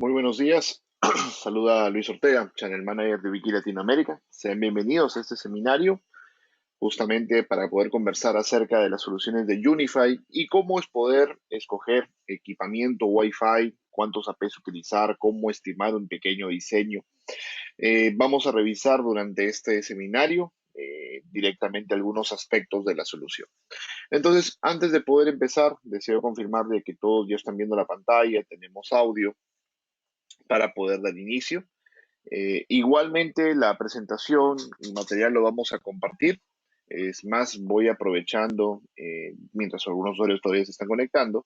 Muy buenos días. Saluda Luis Ortega, Channel Manager de Wiki Latinoamérica. Sean bienvenidos a este seminario, justamente para poder conversar acerca de las soluciones de Unify y cómo es poder escoger equipamiento Wi-Fi, cuántos APs utilizar, cómo estimar un pequeño diseño. Vamos a revisar durante este seminario directamente algunos aspectos de la solución. Entonces, antes de poder empezar, deseo confirmar de que todos ya están viendo la pantalla, tenemos audio para poder dar inicio. Igualmente, la presentación y material lo vamos a compartir. Es más, voy aprovechando mientras algunos usuarios todavía se están conectando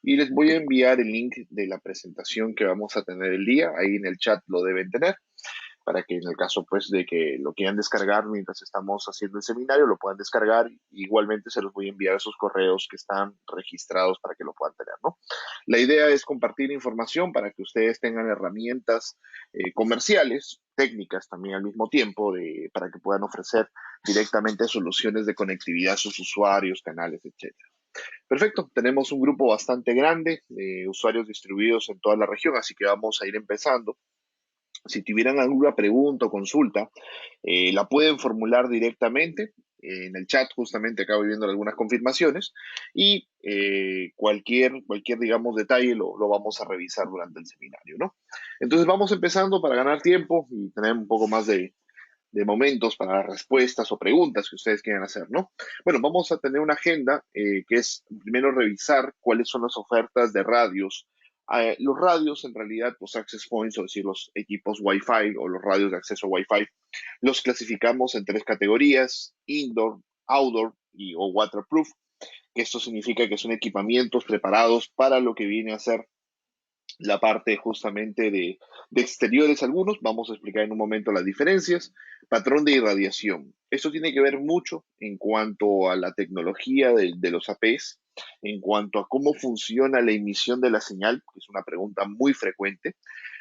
y les voy a enviar el link de la presentación que vamos a tener el día. Ahí en el chat lo deben tener para que en el caso pues de que lo quieran descargar mientras estamos haciendo el seminario, lo puedan descargar. Igualmente se los voy a enviar a esos correos que están registrados para que lo puedan tener, ¿no? La idea es compartir información para que ustedes tengan herramientas comerciales, técnicas también al mismo tiempo, para que puedan ofrecer directamente soluciones de conectividad a sus usuarios, canales, etcétera. Perfecto, tenemos un grupo bastante grande de usuarios distribuidos en toda la región, así que vamos a ir empezando. Si tuvieran alguna pregunta o consulta, la pueden formular directamente en el chat. Justamente acabo viendo algunas confirmaciones y digamos, detalle lo vamos a revisar durante el seminario, ¿no? Entonces vamos empezando para ganar tiempo y tener un poco más de momentos para respuestas o preguntas que ustedes quieran hacer, ¿no? Bueno, vamos a tener una agenda que es primero revisar cuáles son las ofertas de radios. Los radios, en realidad, los access points, o decir, los equipos Wi-Fi o los radios de acceso Wi-Fi, los clasificamos en tres categorías: indoor, outdoor o waterproof. Esto significa que son equipamientos preparados para lo que viene a ser la parte justamente de exteriores algunos. Vamos a explicar en un momento las diferencias. Patrón de irradiación. Esto tiene que ver mucho en cuanto a la tecnología de los APs, en cuanto a cómo funciona la emisión de la señal, que es una pregunta muy frecuente.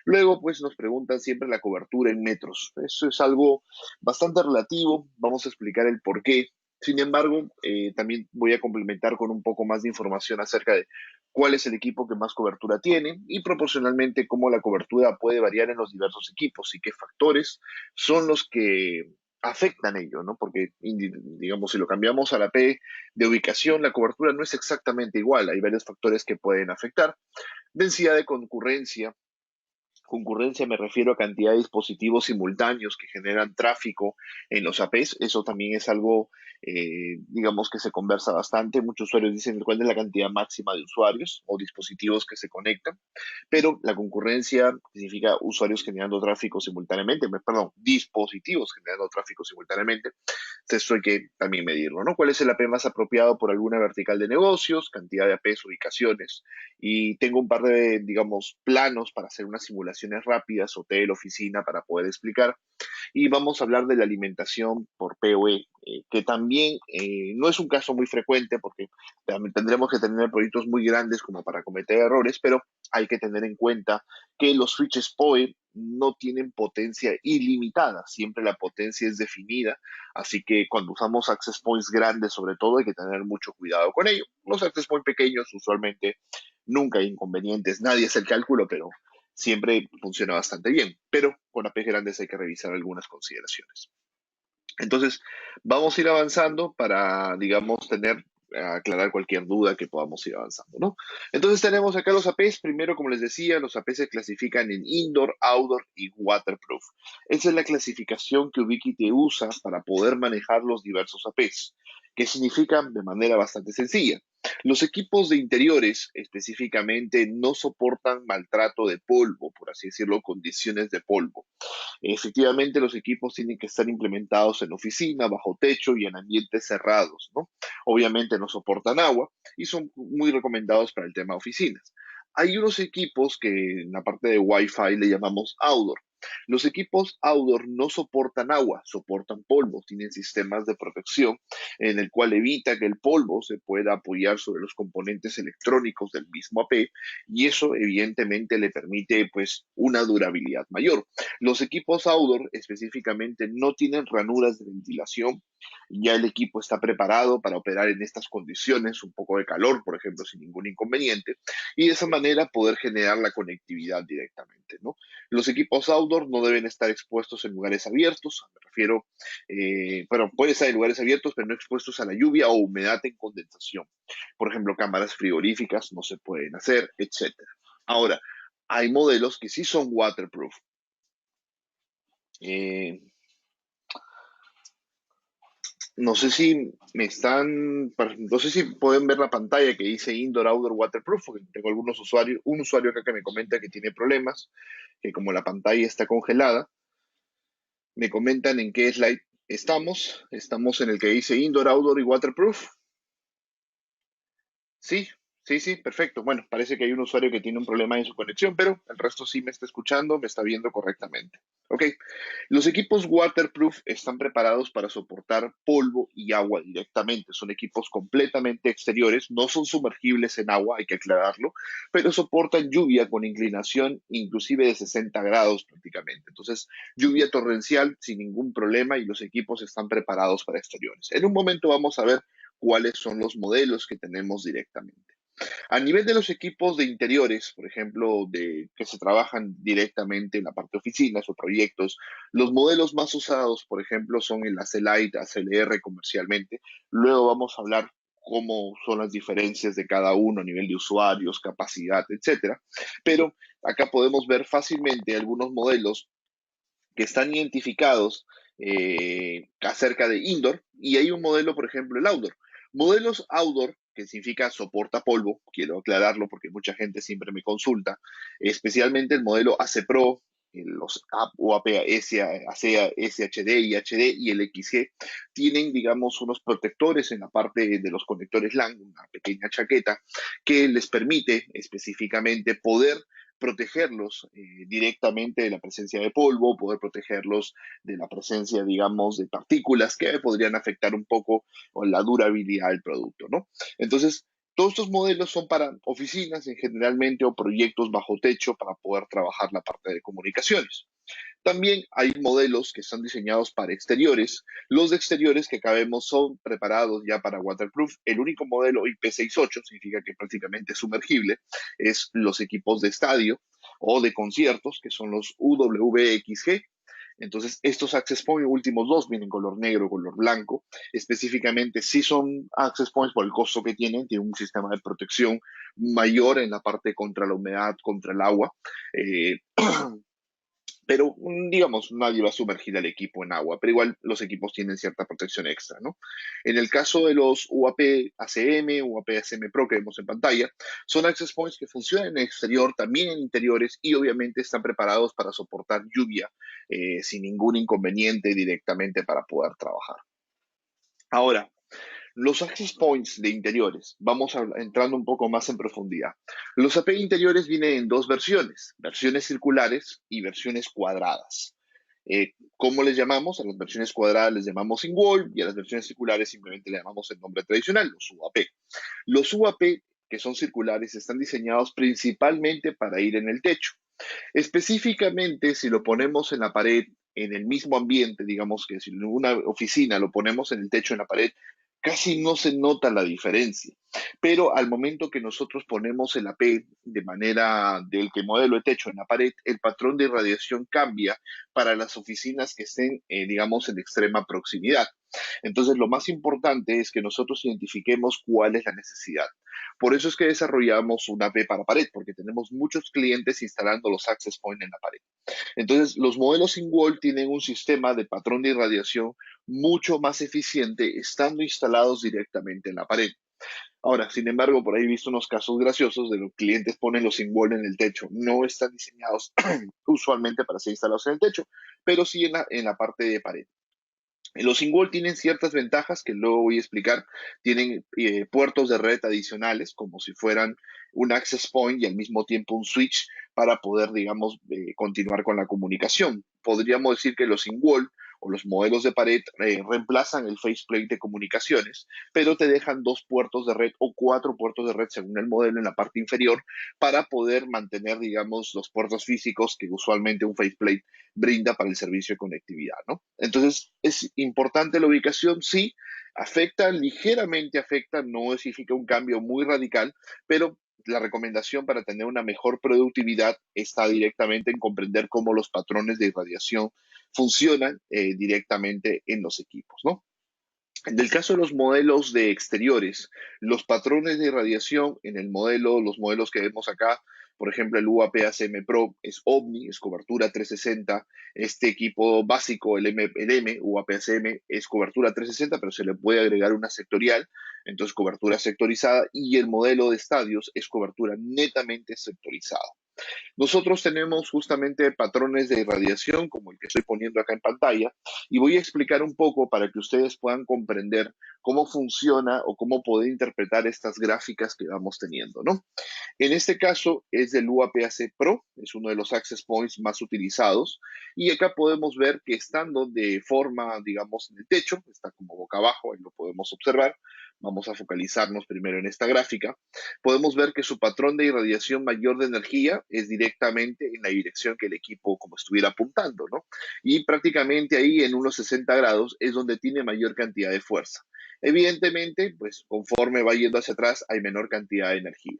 Luego, pues nos preguntan siempre la cobertura en metros. Eso es algo bastante relativo. Vamos a explicar el por qué. Sin embargo, también voy a complementar con un poco más de información acerca de cuál es el equipo que más cobertura tiene y proporcionalmente cómo la cobertura puede variar en los diversos equipos y qué factores son los que afectan ello, ¿no? Porque, digamos, si lo cambiamos a la P de ubicación, la cobertura no es exactamente igual. Hay varios factores que pueden afectar. Densidad de concurrencia. Concurrencia me refiero a cantidad de dispositivos simultáneos que generan tráfico en los APs. Eso también es algo, digamos, que se conversa bastante. Muchos usuarios dicen cuál es la cantidad máxima de usuarios o dispositivos que se conectan, pero la concurrencia significa usuarios generando tráfico simultáneamente, perdón, dispositivos generando tráfico simultáneamente. Esto hay que también medirlo, ¿no? ¿Cuál es el AP más apropiado por alguna vertical de negocios? Cantidad de APs, ubicaciones. Y tengo un par de, digamos, planos para hacer unas simulaciones rápidas, hotel, oficina, para poder explicar. Y vamos a hablar de la alimentación por PoE, que también no es un caso muy frecuente porque también tendremos que tener proyectos muy grandes como para cometer errores, pero hay que tener en cuenta que los switches PoE no tienen potencia ilimitada, siempre la potencia es definida, así que cuando usamos access points grandes sobre todo hay que tener mucho cuidado con ello. Los access points pequeños usualmente nunca hay inconvenientes, nadie hace el cálculo, pero siempre funciona bastante bien, pero con APs grandes hay que revisar algunas consideraciones. Entonces, vamos a ir avanzando para, digamos, aclarar cualquier duda que podamos ir avanzando, ¿no? Entonces tenemos acá los APs. Primero, como les decía, los APs se clasifican en indoor, outdoor y waterproof. Esa es la clasificación que Ubiquiti usa para poder manejar los diversos APs, que significan de manera bastante sencilla. Los equipos de interiores específicamente no soportan maltrato de polvo, por así decirlo, condiciones de polvo. Efectivamente, los equipos tienen que estar implementados en oficina, bajo techo y en ambientes cerrados, ¿no? Obviamente no soportan agua y son muy recomendados para el tema de oficinas. Hay unos equipos que en la parte de Wi-Fi le llamamos outdoor. Los equipos outdoor no soportan agua, soportan polvo, tienen sistemas de protección en el cual evita que el polvo se pueda apoyar sobre los componentes electrónicos del mismo AP y eso evidentemente le permite pues una durabilidad mayor. Los equipos outdoor específicamente no tienen ranuras de ventilación Ya el equipo está preparado para operar en estas condiciones, un poco de calor, por ejemplo, sin ningún inconveniente, y de esa manera poder generar la conectividad directamente, ¿no? Los equipos outdoor no deben estar expuestos en lugares abiertos, me refiero, bueno, puede estar en lugares abiertos, pero no expuestos a la lluvia o humedad en condensación. Por ejemplo, cámaras frigoríficas no se pueden hacer, etcétera. Ahora, hay modelos que sí son waterproof. Eh, No sé si no sé si pueden ver la pantalla que dice Indoor Outdoor Waterproof, porque tengo algunos usuarios, un usuario acá que me comenta que tiene problemas, que como la pantalla está congelada, me comentan en qué slide estamos. Estamos en el que dice Indoor Outdoor y Waterproof. Sí, sí, perfecto. Bueno, parece que hay un usuario que tiene un problema en su conexión, pero el resto sí me está escuchando, me está viendo correctamente. Ok, los equipos waterproof están preparados para soportar polvo y agua directamente. Son equipos completamente exteriores, no son sumergibles en agua, hay que aclararlo, pero soportan lluvia con inclinación inclusive de 60 grados prácticamente. Entonces, lluvia torrencial sin ningún problema y los equipos están preparados para exteriores. En un momento vamos a ver cuáles son los modelos que tenemos directamente. A nivel de los equipos de interiores, por ejemplo, que se trabajan directamente en la parte de oficinas o proyectos, los modelos más usados, por ejemplo, son el AC-Lite, ACLR comercialmente. Luego vamos a hablar cómo son las diferencias de cada uno a nivel de usuarios, capacidad, etcétera. Pero acá podemos ver fácilmente algunos modelos que están identificados acerca de indoor y hay un modelo, por ejemplo, el outdoor. Modelos outdoor, que significa soporta polvo, quiero aclararlo porque mucha gente siempre me consulta, especialmente el modelo AC Pro, los UAP, ACEA, SHD y HD y el XG, tienen, digamos, unos protectores en la parte de los conectores LAN, una pequeña chaqueta, que les permite específicamente poder protegerlos directamente de la presencia de polvo, poder protegerlos de la presencia, digamos, de partículas que podrían afectar un poco la durabilidad del producto, ¿no? Entonces, todos estos modelos son para oficinas en generalmente o proyectos bajo techo para poder trabajar la parte de comunicaciones. También hay modelos que están diseñados para exteriores. Los de exteriores que acabemos son preparados ya para waterproof. El único modelo IP68, significa que prácticamente es sumergible, es los equipos de estadio o de conciertos, que son los UWXG. Entonces, estos access points últimos dos vienen color negro, color blanco. Específicamente, sí son access points por el costo que tienen un sistema de protección mayor en la parte contra la humedad, contra el agua. Eh, pero digamos, nadie va a sumergir al equipo en agua, pero igual los equipos tienen cierta protección extra, ¿no? En el caso de los UAP ACM, UAP ACM Pro que vemos en pantalla, son access points que funcionan en el exterior, también en interiores y obviamente están preparados para soportar lluvia sin ningún inconveniente directamente para poder trabajar. Ahora, los access points de interiores, entrando un poco más en profundidad. Los AP interiores vienen en dos versiones, versiones circulares y versiones cuadradas. ¿Cómo les llamamos? A las versiones cuadradas les llamamos in-wall y a las versiones circulares simplemente le llamamos el nombre tradicional, los UAP. Los UAP, que son circulares, están diseñados principalmente para ir en el techo. Específicamente, si lo ponemos en la pared, en el mismo ambiente, digamos que si en una oficina lo ponemos en el techo, en la pared, casi no se nota la diferencia. Pero al momento que nosotros ponemos el AP de manera del que modelo de techo en la pared, el patrón de irradiación cambia para las oficinas que estén, digamos, en extrema proximidad. Entonces, lo más importante es que nosotros identifiquemos cuál es la necesidad. Por eso es que desarrollamos una AP para pared, porque tenemos muchos clientes instalando los access point en la pared. Entonces, los modelos in-wall tienen un sistema de patrón de irradiación mucho más eficiente estando instalados directamente en la pared. Ahora, sin embargo, por ahí he visto unos casos graciosos de los clientes ponen los in-wall en el techo. No están diseñados usualmente para ser instalados en el techo, pero sí en la parte de pared. Los in-wall tienen ciertas ventajas que luego voy a explicar. Tienen puertos de red adicionales, como si fueran un access point y al mismo tiempo un switch para poder, digamos, continuar con la comunicación. Podríamos decir que los in-wall o los modelos de pared reemplazan el faceplate de comunicaciones, pero te dejan 2 puertos de red o 4 puertos de red según el modelo en la parte inferior para poder mantener, digamos, los puertos físicos que usualmente un faceplate brinda para el servicio de conectividad, ¿no? Entonces, es importante la ubicación, sí, afecta, ligeramente afecta, no significa un cambio muy radical, pero la recomendación para tener una mejor productividad está directamente en comprender cómo los patrones de irradiación funcionan directamente en los equipos, ¿no? En el caso de los modelos de exteriores, los patrones de irradiación en el modelo, los modelos que vemos acá, por ejemplo, el UAP-ACM Pro es OVNI, es cobertura 360. Este equipo básico, el M UAP-ACM, es cobertura 360, pero se le puede agregar una sectorial, entonces cobertura sectorizada, y el modelo de estadios es cobertura netamente sectorizada. Nosotros tenemos justamente patrones de irradiación como el que estoy poniendo acá en pantalla y voy a explicar un poco para que ustedes puedan comprender cómo funciona o cómo poder interpretar estas gráficas que vamos teniendo, ¿no? En este caso es del UAPAC Pro, es uno de los access points más utilizados y acá podemos ver que estando de forma, digamos, en el techo, está como boca abajo, ahí lo podemos observar. Vamos a focalizarnos primero en esta gráfica. Podemos ver que su patrón de irradiación mayor de energía es directamente en la dirección que el equipo como estuviera apuntando, ¿no? Y prácticamente ahí en unos 60 grados es donde tiene mayor cantidad de fuerza. Evidentemente, pues conforme va yendo hacia atrás hay menor cantidad de energía.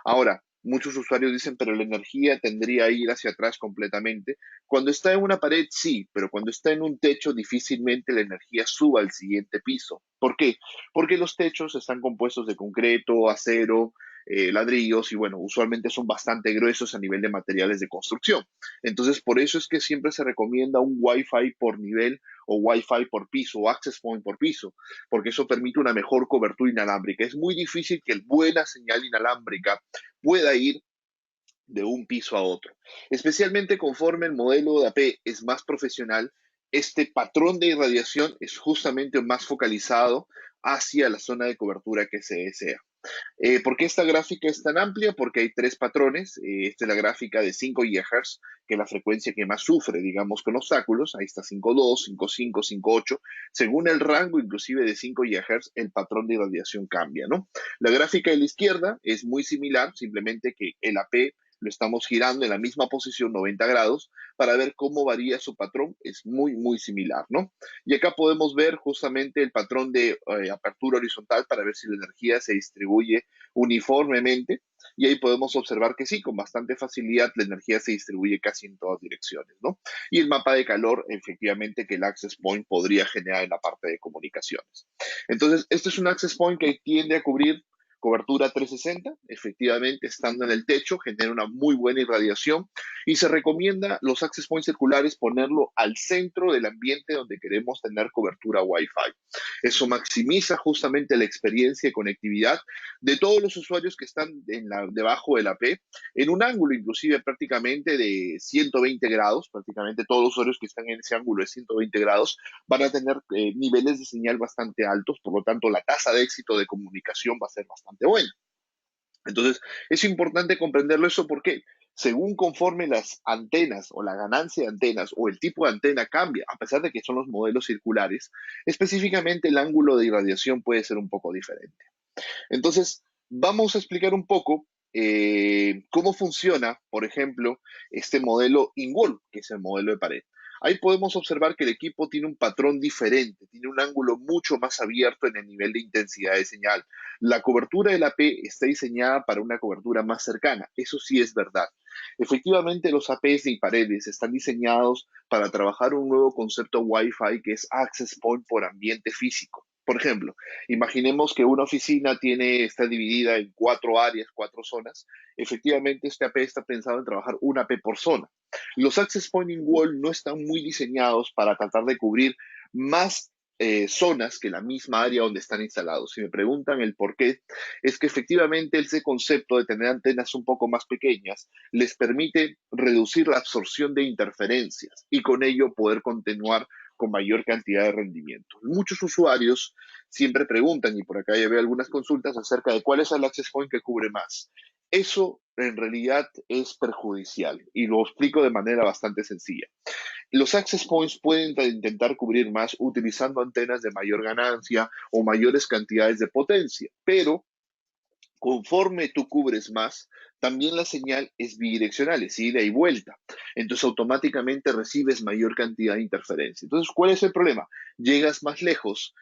Ahora, muchos usuarios dicen, pero la energía tendría que ir hacia atrás completamente. Cuando está en una pared, sí, pero cuando está en un techo, difícilmente la energía suba al siguiente piso. ¿Por qué? Porque los techos están compuestos de concreto, acero, ladrillos y bueno, usualmente son bastante gruesos a nivel de materiales de construcción. Entonces, por eso es que siempre se recomienda un Wi-Fi por nivel o Wi-Fi por piso o access point por piso, porque eso permite una mejor cobertura inalámbrica. Es muy difícil que el buena señal inalámbrica pueda ir de un piso a otro. Especialmente conforme el modelo de AP es más profesional, este patrón de irradiación es justamente más focalizado hacia la zona de cobertura que se desea. ¿Por qué esta gráfica es tan amplia? Porque hay 3 patrones. Esta es la gráfica de 5 GHz, que es la frecuencia que más sufre, digamos, con obstáculos. Ahí está 5.2, 5.5, 5.8. Según el rango, inclusive de 5 GHz, el patrón de irradiación cambia, ¿no? La gráfica de la izquierda es muy similar, simplemente que el AP lo estamos girando en la misma posición, 90 grados, para ver cómo varía su patrón. Es muy, muy similar, ¿no? Y acá podemos ver justamente el patrón de apertura horizontal para ver si la energía se distribuye uniformemente. Y ahí podemos observar que sí, con bastante facilidad la energía se distribuye casi en todas direcciones, ¿no? Y el mapa de calor, efectivamente, que el access point podría generar en la parte de comunicaciones. Entonces, este es un access point que tiende a cubrir cobertura 360, efectivamente, estando en el techo, genera una muy buena irradiación y se recomienda los access points circulares ponerlo al centro del ambiente donde queremos tener cobertura Wi-Fi. Eso maximiza justamente la experiencia de conectividad de todos los usuarios que están debajo del AP, en un ángulo inclusive prácticamente de 120 grados, prácticamente todos los usuarios que están en ese ángulo de 120 grados van a tener niveles de señal bastante altos, por lo tanto la tasa de éxito de comunicación va a ser bastante buena. Entonces, es importante comprenderlo eso porque según conforme las antenas o la ganancia de antenas o el tipo de antena cambia, a pesar de que son los modelos circulares, específicamente el ángulo de irradiación puede ser un poco diferente. Entonces, vamos a explicar un poco cómo funciona, por ejemplo, este modelo in-wall, que es el modelo de pared. Ahí podemos observar que el equipo tiene un patrón diferente, tiene un ángulo mucho más abierto en el nivel de intensidad de señal. La cobertura del AP está diseñada para una cobertura más cercana, eso sí es verdad. Efectivamente, los APs y paredes están diseñados para trabajar un nuevo concepto Wi-Fi que es Access Point por ambiente físico. Por ejemplo, imaginemos que una oficina está dividida en 4 áreas, 4 zonas. Efectivamente, este AP está pensado en trabajar una AP por zona. Los Access Point in Wall no están muy diseñados para tratar de cubrir más zonas que la misma área donde están instalados. Si me preguntan el por qué, es que efectivamente ese concepto de tener antenas un poco más pequeñas les permite reducir la absorción de interferencias y con ello poder continuar con mayor cantidad de rendimiento. Muchos usuarios siempre preguntan, y por acá ya veo algunas consultas acerca de cuál es el access point que cubre más. Eso en realidad es perjudicial y lo explico de manera bastante sencilla. Los access points pueden intentar cubrir más utilizando antenas de mayor ganancia o mayores cantidades de potencia, pero conforme tú cubres más, también la señal es bidireccional, es ida y vuelta. Entonces automáticamente recibes mayor cantidad de interferencia. Entonces, ¿cuál es el problema? Llegas más lejos,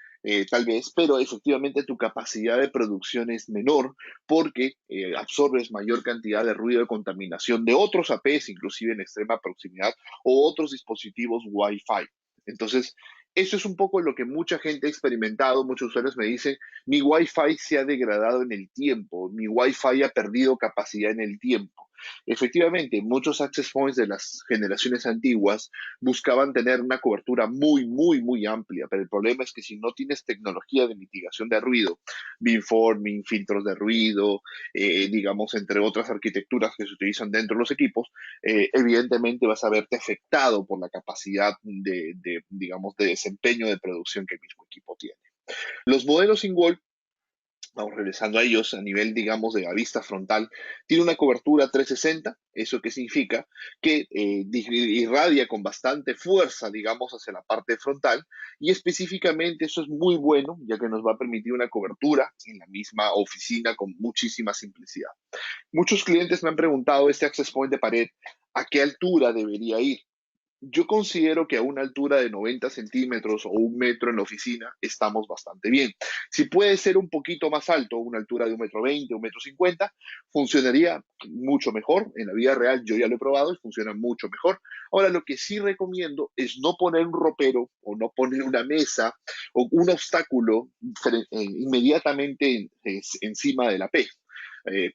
tal vez, pero efectivamente tu capacidad de producción es menor porque absorbes mayor cantidad de ruido de contaminación de otros APs, inclusive en extrema proximidad, o otros dispositivos Wi-Fi. Entonces, eso es un poco lo que mucha gente ha experimentado. Muchos usuarios me dicen, mi Wi-Fi se ha degradado en el tiempo, mi Wi-Fi ha perdido capacidad en el tiempo. Efectivamente, muchos access points de las generaciones antiguas buscaban tener una cobertura muy, muy, muy amplia, pero el problema es que si no tienes tecnología de mitigación de ruido, beamforming, filtros de ruido, digamos, entre otras arquitecturas que se utilizan dentro de los equipos, evidentemente vas a verte afectado por la capacidad digamos, de desempeño de producción que el mismo equipo tiene. Los modelos in-wall, vamos regresando a ellos, a nivel, digamos, de la vista frontal, tiene una cobertura 360. ¿Eso qué significa? Que irradia con bastante fuerza, digamos, hacia la parte frontal, y específicamente eso es muy bueno, ya que nos va a permitir una cobertura en la misma oficina con muchísima simplicidad. Muchos clientes me han preguntado este access point de pared, ¿a qué altura debería ir? Yo considero que a una altura de 90 centímetros o 1 metro en la oficina estamos bastante bien. Si puede ser un poquito más alto, una altura de 1,20 m, 1,50 m, funcionaría mucho mejor. En la vida real yo ya lo he probado y funciona mucho mejor. Ahora, lo que sí recomiendo es no poner un ropero o no poner una mesa o un obstáculo inmediatamente encima de la P.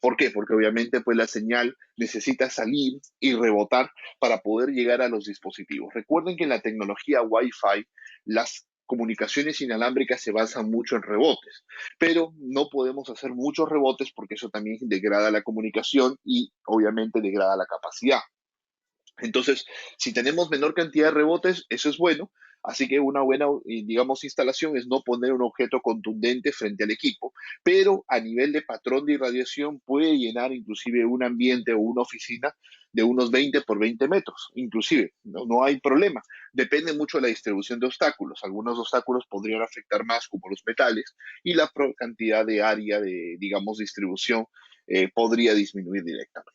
¿Por qué? Porque obviamente pues la señal necesita salir y rebotar para poder llegar a los dispositivos. Recuerden que en la tecnología Wi-Fi las comunicaciones inalámbricas se basan mucho en rebotes, pero no podemos hacer muchos rebotes porque eso también degrada la comunicación y obviamente degrada la capacidad. Entonces, si tenemos menor cantidad de rebotes, eso es bueno. Así que una buena, digamos, instalación es no poner un objeto contundente frente al equipo, pero a nivel de patrón de irradiación puede llenar inclusive un ambiente o una oficina de unos 20 por 20 metros, inclusive, no hay problema. Depende mucho de la distribución de obstáculos. Algunos obstáculos podrían afectar más, como los metales, y la cantidad de área de, digamos, distribución podría disminuir directamente.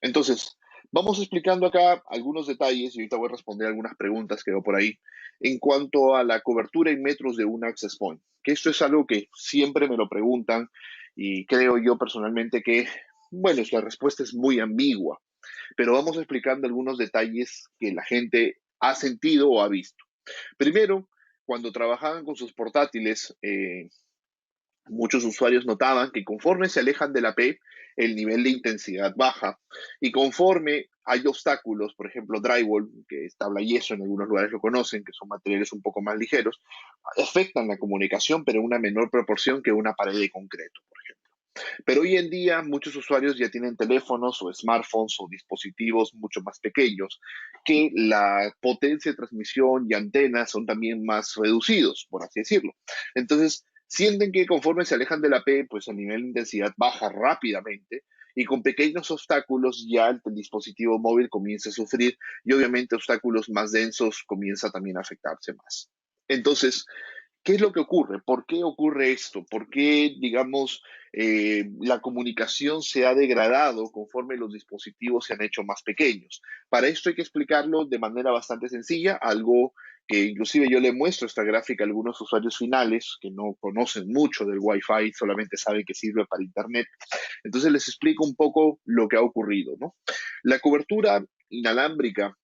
Entonces, vamos explicando acá algunos detalles y ahorita voy a responder algunas preguntas que veo por ahí en cuanto a la cobertura en metros de un access point, que esto es algo que siempre me lo preguntan y creo yo personalmente que, bueno, la respuesta es muy ambigua, pero vamos explicando algunos detalles que la gente ha sentido o ha visto. Primero, cuando trabajaban con sus portátiles, muchos usuarios notaban que conforme se alejan de la P, el nivel de intensidad baja y conforme hay obstáculos, por ejemplo, drywall, que es tabla yeso, en algunos lugares lo conocen, que son materiales un poco más ligeros, afectan la comunicación, pero en una menor proporción que una pared de concreto, por ejemplo. Pero hoy en día muchos usuarios ya tienen teléfonos o smartphones o dispositivos mucho más pequeños que la potencia de transmisión y antenas son también más reducidos, por así decirlo. Entonces, sienten que conforme se alejan de la P, pues el nivel de intensidad baja rápidamente y con pequeños obstáculos ya el dispositivo móvil comienza a sufrir y obviamente obstáculos más densos comienza también a afectarse más. Entonces, ¿qué es lo que ocurre? ¿Por qué ocurre esto? ¿Por qué, digamos, la comunicación se ha degradado conforme los dispositivos se han hecho más pequeños? Para esto hay que explicarlo de manera bastante sencilla, algo que inclusive yo le muestro esta gráfica a algunos usuarios finales que no conocen mucho del Wi-Fi, solamente saben que sirve para Internet. Entonces les explico un poco lo que ha ocurrido, ¿no? La cobertura inalámbrica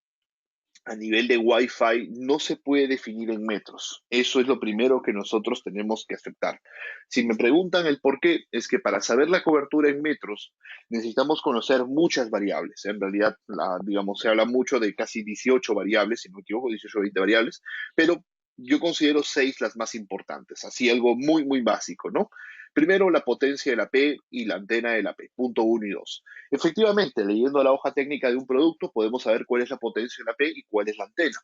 a nivel de Wi-Fi no se puede definir en metros. Eso es lo primero que nosotros tenemos que aceptar. Si me preguntan el por qué, es que para saber la cobertura en metros necesitamos conocer muchas variables. En realidad, digamos, se habla mucho de casi 18 variables, si no me equivoco, 18 o 20 variables, pero yo considero 6 las más importantes, así algo muy, muy básico, ¿no? Primero, la potencia de la P y la antena de la P, punto uno y 2. Efectivamente, leyendo la hoja técnica de un producto podemos saber cuál es la potencia de la P y cuál es la antena.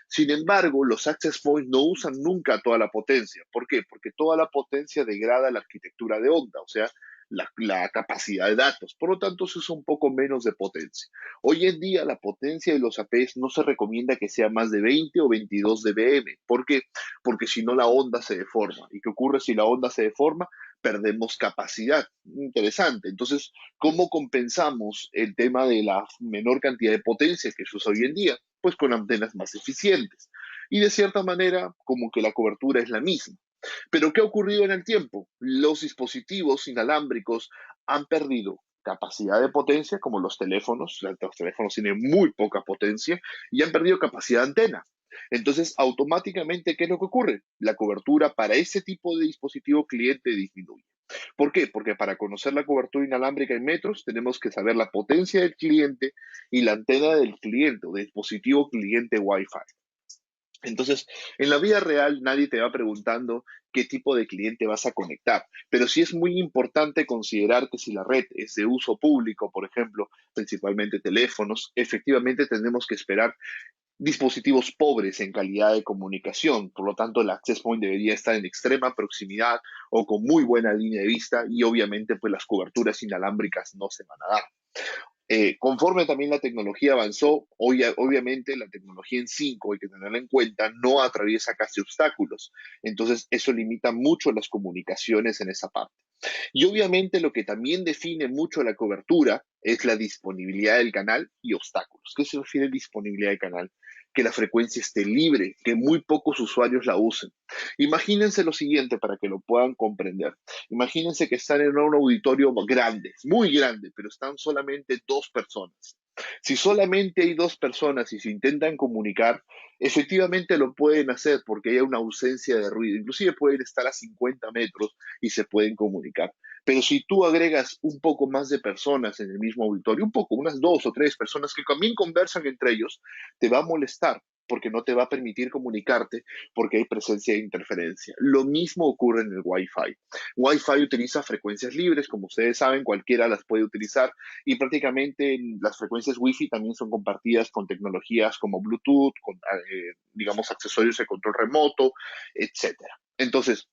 Sin embargo, los access points no usan nunca toda la potencia. ¿Por qué? Porque toda la potencia degrada la arquitectura de onda, o sea, la capacidad de datos. Por lo tanto, se usa un poco menos de potencia. Hoy en día, la potencia de los APs no se recomienda que sea más de 20 o 22 dBm. ¿Por qué? Porque si no, la onda se deforma. ¿Y qué ocurre si la onda se deforma? Perdemos capacidad. Interesante. Entonces, ¿cómo compensamos el tema de la menor cantidad de potencia que se usa hoy en día? Pues con antenas más eficientes. Y de cierta manera, como que la cobertura es la misma. Pero ¿qué ha ocurrido en el tiempo? Los dispositivos inalámbricos han perdido capacidad de potencia, como los teléfonos tienen muy poca potencia y han perdido capacidad de antena. Entonces, automáticamente, ¿qué es lo que ocurre? La cobertura para ese tipo de dispositivo cliente disminuye. ¿Por qué? Porque para conocer la cobertura inalámbrica en metros tenemos que saber la potencia del cliente y la antena del cliente o del dispositivo cliente Wi-Fi. Entonces, en la vida real nadie te va preguntando qué tipo de cliente vas a conectar, pero sí es muy importante considerar que si la red es de uso público, por ejemplo, principalmente teléfonos, efectivamente tenemos que esperar dispositivos pobres en calidad de comunicación. Por lo tanto, el access point debería estar en extrema proximidad o con muy buena línea de vista y obviamente pues las coberturas inalámbricas no se van a dar. Conforme también la tecnología avanzó, obviamente la tecnología en 5 hay que tenerla en cuenta, no atraviesa casi obstáculos. Entonces, eso limita mucho las comunicaciones en esa parte. Y obviamente lo que también define mucho la cobertura es la disponibilidad del canal y obstáculos. ¿Qué se refiere a disponibilidad del canal? Que la frecuencia esté libre, que muy pocos usuarios la usen. Imagínense lo siguiente para que lo puedan comprender. Imagínense que están en un auditorio grande, muy grande, pero están solamente dos personas. Si solamente hay dos personas y se intentan comunicar, efectivamente lo pueden hacer porque hay una ausencia de ruido. Inclusive pueden estar a 50 metros y se pueden comunicar. Pero si tú agregas un poco más de personas en el mismo auditorio, un poco, unas dos o tres personas que también conversan entre ellos, te va a molestar porque no te va a permitir comunicarte porque hay presencia de interferencia. Lo mismo ocurre en el Wi-Fi. Wi-Fi utiliza frecuencias libres, como ustedes saben, cualquiera las puede utilizar y prácticamente las frecuencias Wi-Fi también son compartidas con tecnologías como Bluetooth, con, digamos, accesorios de control remoto, etcétera. Entonces,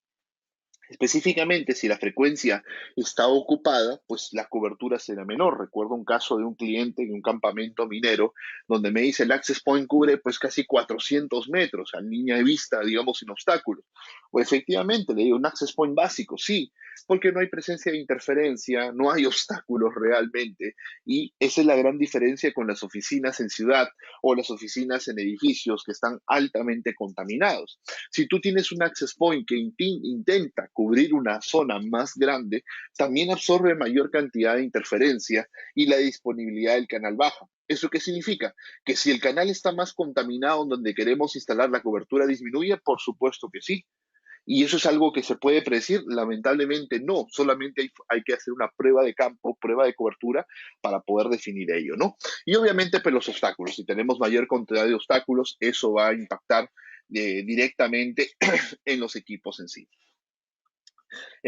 específicamente, si la frecuencia está ocupada, pues la cobertura será menor. Recuerdo un caso de un cliente en un campamento minero donde me dice el access point cubre pues casi 400 metros a línea de vista, digamos, sin obstáculos. O efectivamente, le digo un access point básico, sí, porque no hay presencia de interferencia, no hay obstáculos realmente. Y esa es la gran diferencia con las oficinas en ciudad o las oficinas en edificios que están altamente contaminados. Si tú tienes un access point que intenta cubrir una zona más grande, también absorbe mayor cantidad de interferencia y la disponibilidad del canal baja. ¿Eso qué significa? Que si el canal está más contaminado donde queremos instalar la cobertura disminuye, por supuesto que sí. Y eso es algo que se puede predecir, lamentablemente no, solamente hay que hacer una prueba de campo, prueba de cobertura para poder definir ello, ¿no? Y obviamente pues los obstáculos, si tenemos mayor cantidad de obstáculos, eso va a impactar directamente en los equipos en sí.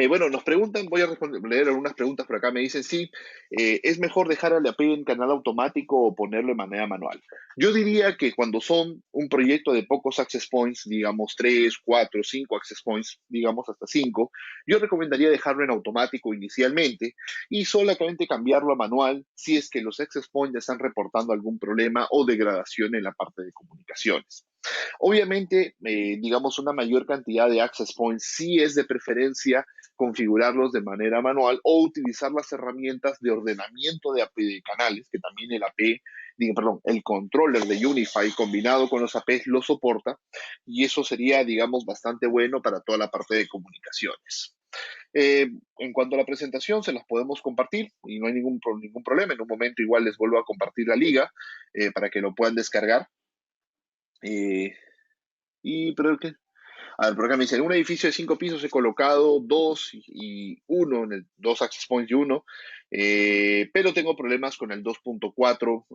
Bueno, nos preguntan, voy a leer algunas preguntas por acá. Me dicen, sí, ¿es mejor dejar al API en canal automático o ponerlo de manera manual? Yo diría que cuando son un proyecto de pocos access points, digamos 3, 4, 5 access points, digamos hasta 5, yo recomendaría dejarlo en automático inicialmente y solamente cambiarlo a manual si es que los access points están reportando algún problema o degradación en la parte de comunicaciones. Obviamente, digamos, una mayor cantidad de access points sí es de preferencia configurarlos de manera manual o utilizar las herramientas de ordenamiento de API de canales, que también el AP, perdón, el controller de Unify combinado con los APs lo soporta, y eso sería, digamos, bastante bueno para toda la parte de comunicaciones. En cuanto a la presentación, se las podemos compartir y no hay ningún problema. En un momento igual les vuelvo a compartir la liga para que lo puedan descargar. Eh, pero ¿qué? A ver, por acá me dice, en un edificio de 5 pisos he colocado dos y uno, dos access points y uno, pero tengo problemas con el 2.4.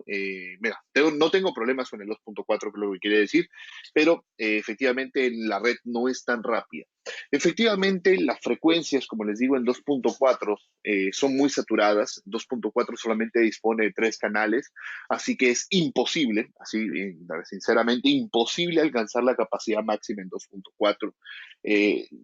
Mira, no tengo problemas con el 2.4, que es lo que quiere decir, pero efectivamente la red no es tan rápida. Efectivamente, las frecuencias, como les digo, en 2.4 son muy saturadas. 2.4 solamente dispone de 3 canales, así que es imposible, así sinceramente, imposible alcanzar la capacidad máxima en 2.4.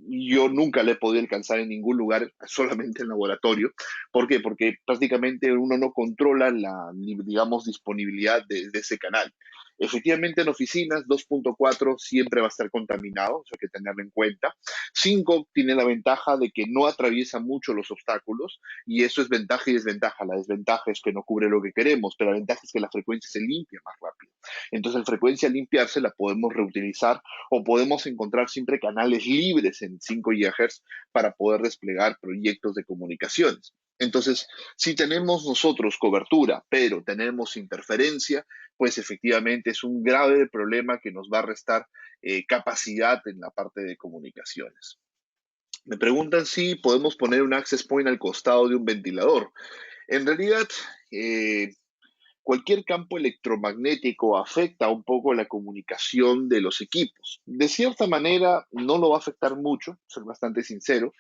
Yo nunca la he podido alcanzar en ningún lugar, solamente en laboratorio. ¿Por qué? Porque prácticamente uno no controla la, digamos, disponibilidad de ese canal. Efectivamente, en oficinas 2.4 siempre va a estar contaminado, eso hay que tenerlo en cuenta. 5 tiene la ventaja de que no atraviesa mucho los obstáculos y eso es ventaja y desventaja. La desventaja es que no cubre lo que queremos, pero la ventaja es que la frecuencia se limpia más rápido. Entonces, la frecuencia al limpiarse la podemos reutilizar o podemos encontrar siempre canales libres en 5 GHz para poder desplegar proyectos de comunicaciones. Entonces, si tenemos nosotros cobertura, pero tenemos interferencia, pues efectivamente es un grave problema que nos va a restar capacidad en la parte de comunicaciones. Me preguntan si podemos poner un access point al costado de un ventilador. En realidad, eh, cualquier campo electromagnético afecta un poco la comunicación de los equipos. De cierta manera, no lo va a afectar mucho, soy bastante sincero,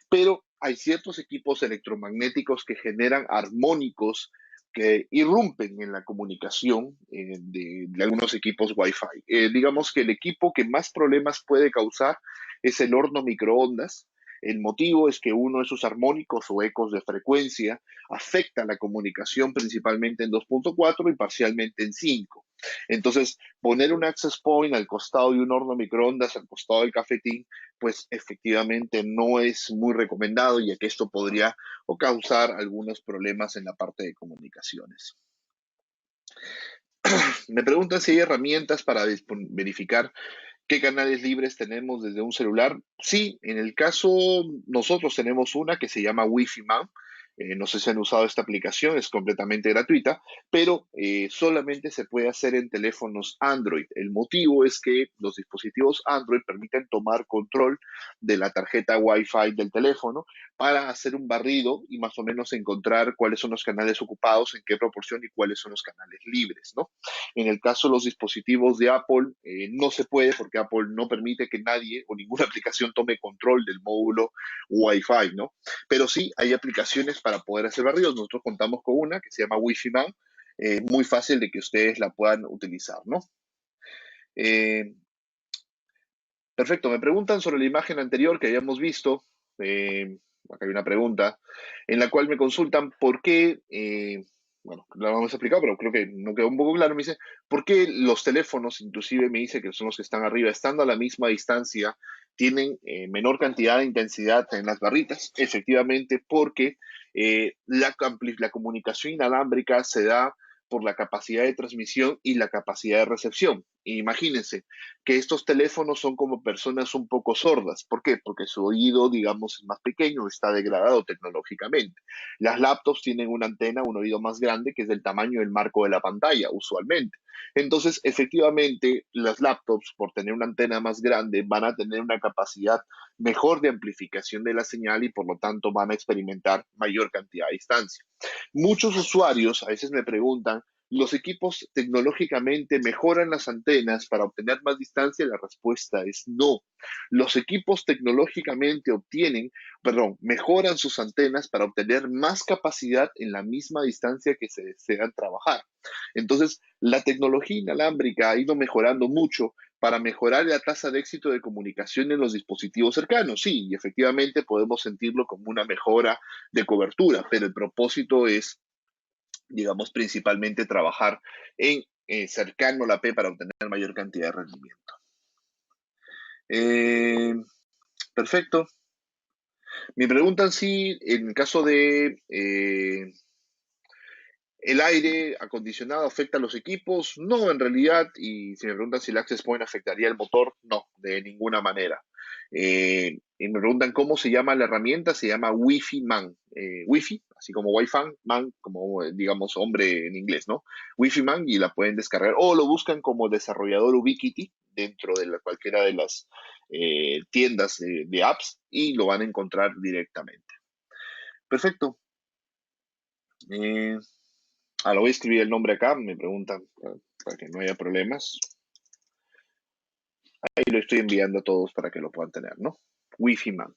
pero hay ciertos equipos electromagnéticos que generan armónicos que irrumpen en la comunicación de algunos equipos Wi-Fi. Digamos que el equipo que más problemas puede causar es el horno microondas. El motivo es que uno de sus armónicos o ecos de frecuencia afecta la comunicación principalmente en 2.4 y parcialmente en 5. Entonces, poner un access point al costado de un horno microondas, al costado del cafetín, pues efectivamente no es muy recomendado, ya que esto podría o causar algunos problemas en la parte de comunicaciones. Me preguntan si hay herramientas para verificar qué canales libres tenemos desde un celular. Sí, en el caso, nosotros tenemos una que se llama Wi-Fi Man. No sé si han usado esta aplicación, es completamente gratuita, pero solamente se puede hacer en teléfonos Android. El motivo es que los dispositivos Android permiten tomar control de la tarjeta Wi-Fi del teléfono para hacer un barrido y más o menos encontrar cuáles son los canales ocupados, en qué proporción y cuáles son los canales libres, ¿no? En el caso de los dispositivos de Apple, no se puede porque Apple no permite que nadie o ninguna aplicación tome control del módulo Wi-Fi, ¿no? Pero sí hay aplicaciones para poder hacer barridos. Nosotros contamos con una que se llama Wi-Fi Man, muy fácil de que ustedes la puedan utilizar, ¿no? Eh, Perfecto, me preguntan sobre la imagen anterior que habíamos visto. Acá hay una pregunta en la cual me consultan por qué, bueno, la hemos explicado, pero creo que no quedó un poco claro. Me dice, ¿por qué los teléfonos, inclusive me dice que son los que están arriba, estando a la misma distancia, tienen menor cantidad de intensidad en las barritas? Efectivamente, porque la comunicación inalámbrica se da por la capacidad de transmisión y la capacidad de recepción. Imagínense, que estos teléfonos son como personas un poco sordas. ¿Por qué? Porque su oído, digamos, es más pequeño, está degradado tecnológicamente. Las laptops tienen una antena, un oído más grande, que es del tamaño del marco de la pantalla, usualmente. Entonces, efectivamente, las laptops, por tener una antena más grande, van a tener una capacidad mejor de amplificación de la señal y por lo tanto van a experimentar mayor cantidad de distancia. Muchos usuarios a veces me preguntan, ¿los equipos tecnológicamente mejoran las antenas para obtener más distancia? La respuesta es no. Los equipos tecnológicamente mejoran sus antenas para obtener más capacidad en la misma distancia que se desean trabajar. Entonces, la tecnología inalámbrica ha ido mejorando mucho para mejorar la tasa de éxito de comunicación en los dispositivos cercanos. Sí, y efectivamente podemos sentirlo como una mejora de cobertura, pero el propósito es, digamos, principalmente trabajar en cercano a la P para obtener mayor cantidad de rendimiento. Eh, Perfecto. Me preguntan si en el caso de el aire acondicionado afecta a los equipos. No, en realidad, y si me preguntan si el Access Point afectaría el motor, no, de ninguna manera. Y me preguntan cómo se llama la herramienta, se llama Wi-Fi Man. Wi-Fi, así como Wi-Fi, Man, como digamos hombre en inglés, ¿no? Wi-Fi Man y la pueden descargar o lo buscan como desarrollador Ubiquiti dentro de cualquiera de las tiendas de apps y lo van a encontrar directamente. Perfecto. Eh, lo voy a escribir el nombre acá, me preguntan para que no haya problemas. Ahí lo estoy enviando a todos para que lo puedan tener, ¿no? Wi-Fi MAN.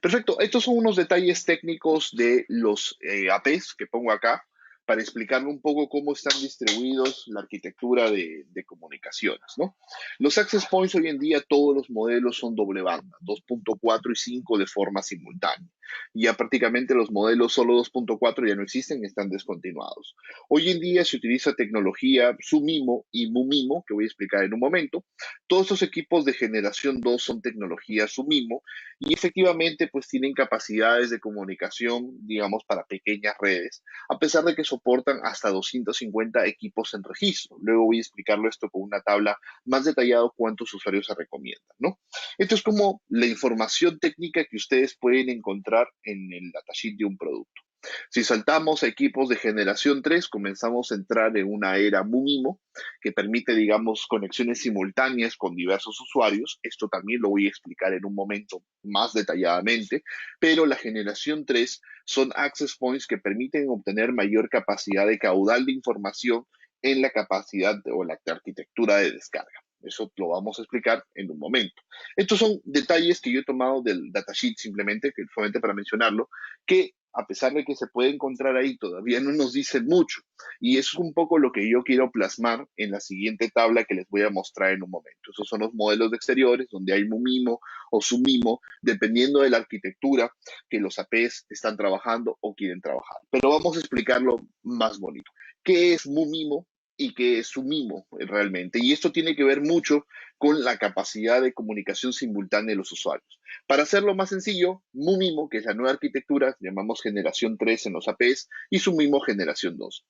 Perfecto, estos son unos detalles técnicos de los APs que pongo acá para explicarle un poco cómo están distribuidos la arquitectura de comunicaciones, ¿no? Los access points hoy en día, todos los modelos son doble banda, 2.4 y 5 de forma simultánea. Ya prácticamente los modelos solo 2.4 ya no existen, están descontinuados. Hoy en día se utiliza tecnología Sumimo y Mumimo, que voy a explicar en un momento. Todos estos equipos de generación 2 son tecnología Sumimo y efectivamente pues tienen capacidades de comunicación, digamos, para pequeñas redes, a pesar de que soportan hasta 250 equipos en registro. Luego voy a explicarlo esto con una tabla más detallada cuántos usuarios se recomiendan, ¿no? Esto es como la información técnica que ustedes pueden encontrar en el datasheet de un producto. Si saltamos a equipos de generación 3, comenzamos a entrar en una era MUMIMO que permite, digamos, conexiones simultáneas con diversos usuarios. Esto también lo voy a explicar en un momento más detalladamente, pero la generación 3 son access points que permiten obtener mayor capacidad de caudal de información en la capacidad o la arquitectura de descarga. Eso lo vamos a explicar en un momento. Estos son detalles que yo he tomado del datasheet simplemente, que solamente para mencionarlo, que a pesar de que se puede encontrar ahí, todavía no nos dice mucho. Y eso es un poco lo que yo quiero plasmar en la siguiente tabla que les voy a mostrar en un momento. Esos son los modelos de exteriores donde hay MUMIMO o SUMIMO, dependiendo de la arquitectura que los APs están trabajando o quieren trabajar. Pero vamos a explicarlo más bonito. ¿Qué es MUMIMO y qué es SUMIMO realmente? Y esto tiene que ver mucho con la capacidad de comunicación simultánea de los usuarios. Para hacerlo más sencillo, MUMIMO, que es la nueva arquitectura, llamamos generación 3 en los APs, y SUMIMO generación 2.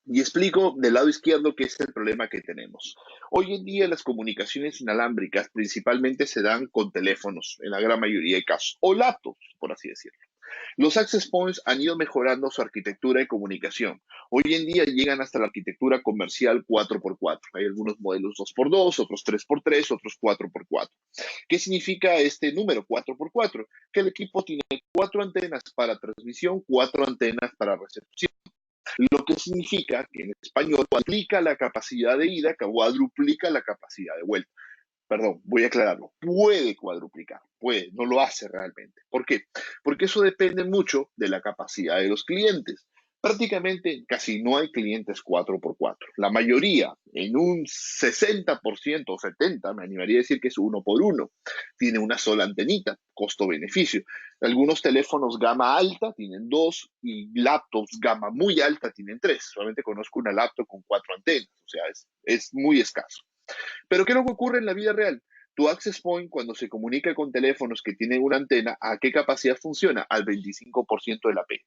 Y explico del lado izquierdo qué es el problema que tenemos. Hoy en día las comunicaciones inalámbricas principalmente se dan con teléfonos, en la gran mayoría de casos, o laptops, por así decirlo. Los access points han ido mejorando su arquitectura de comunicación. Hoy en día llegan hasta la arquitectura comercial 4x4. Hay algunos modelos 2x2, otros 3x3, otros 4x4. ¿Qué significa este número 4x4? Que el equipo tiene 4 antenas para transmisión, 4 antenas para recepción. Lo que significa que en español cuadruplica la capacidad de ida, cuadruplica la capacidad de vuelta. Perdón, voy a aclararlo. Puede cuadruplicar, puede, no lo hace realmente. ¿Por qué? Porque eso depende mucho de la capacidad de los clientes. Prácticamente casi no hay clientes 4x4. La mayoría, en un 60% o 70%, me animaría a decir que es uno por uno. Tiene una sola antenita, costo-beneficio. Algunos teléfonos gama alta tienen dos y laptops gama muy alta tienen tres. Solamente conozco una laptop con 4 antenas, o sea, es muy escaso. Pero ¿qué es lo que ocurre en la vida real? Tu access point, cuando se comunica con teléfonos que tienen una antena, ¿a qué capacidad funciona? Al 25% de la P.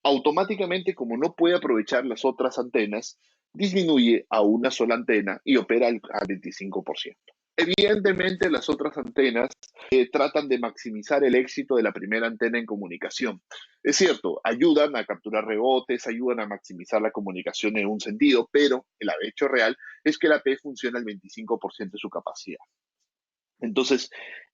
Automáticamente, como no puede aprovechar las otras antenas, disminuye a una sola antena y opera al 25%. Evidentemente, las otras antenas tratan de maximizar el éxito de la primera antena en comunicación. Es cierto, ayudan a capturar rebotes, ayudan a maximizar la comunicación en un sentido, pero el hecho real es que la P funciona al 25% de su capacidad. Entonces,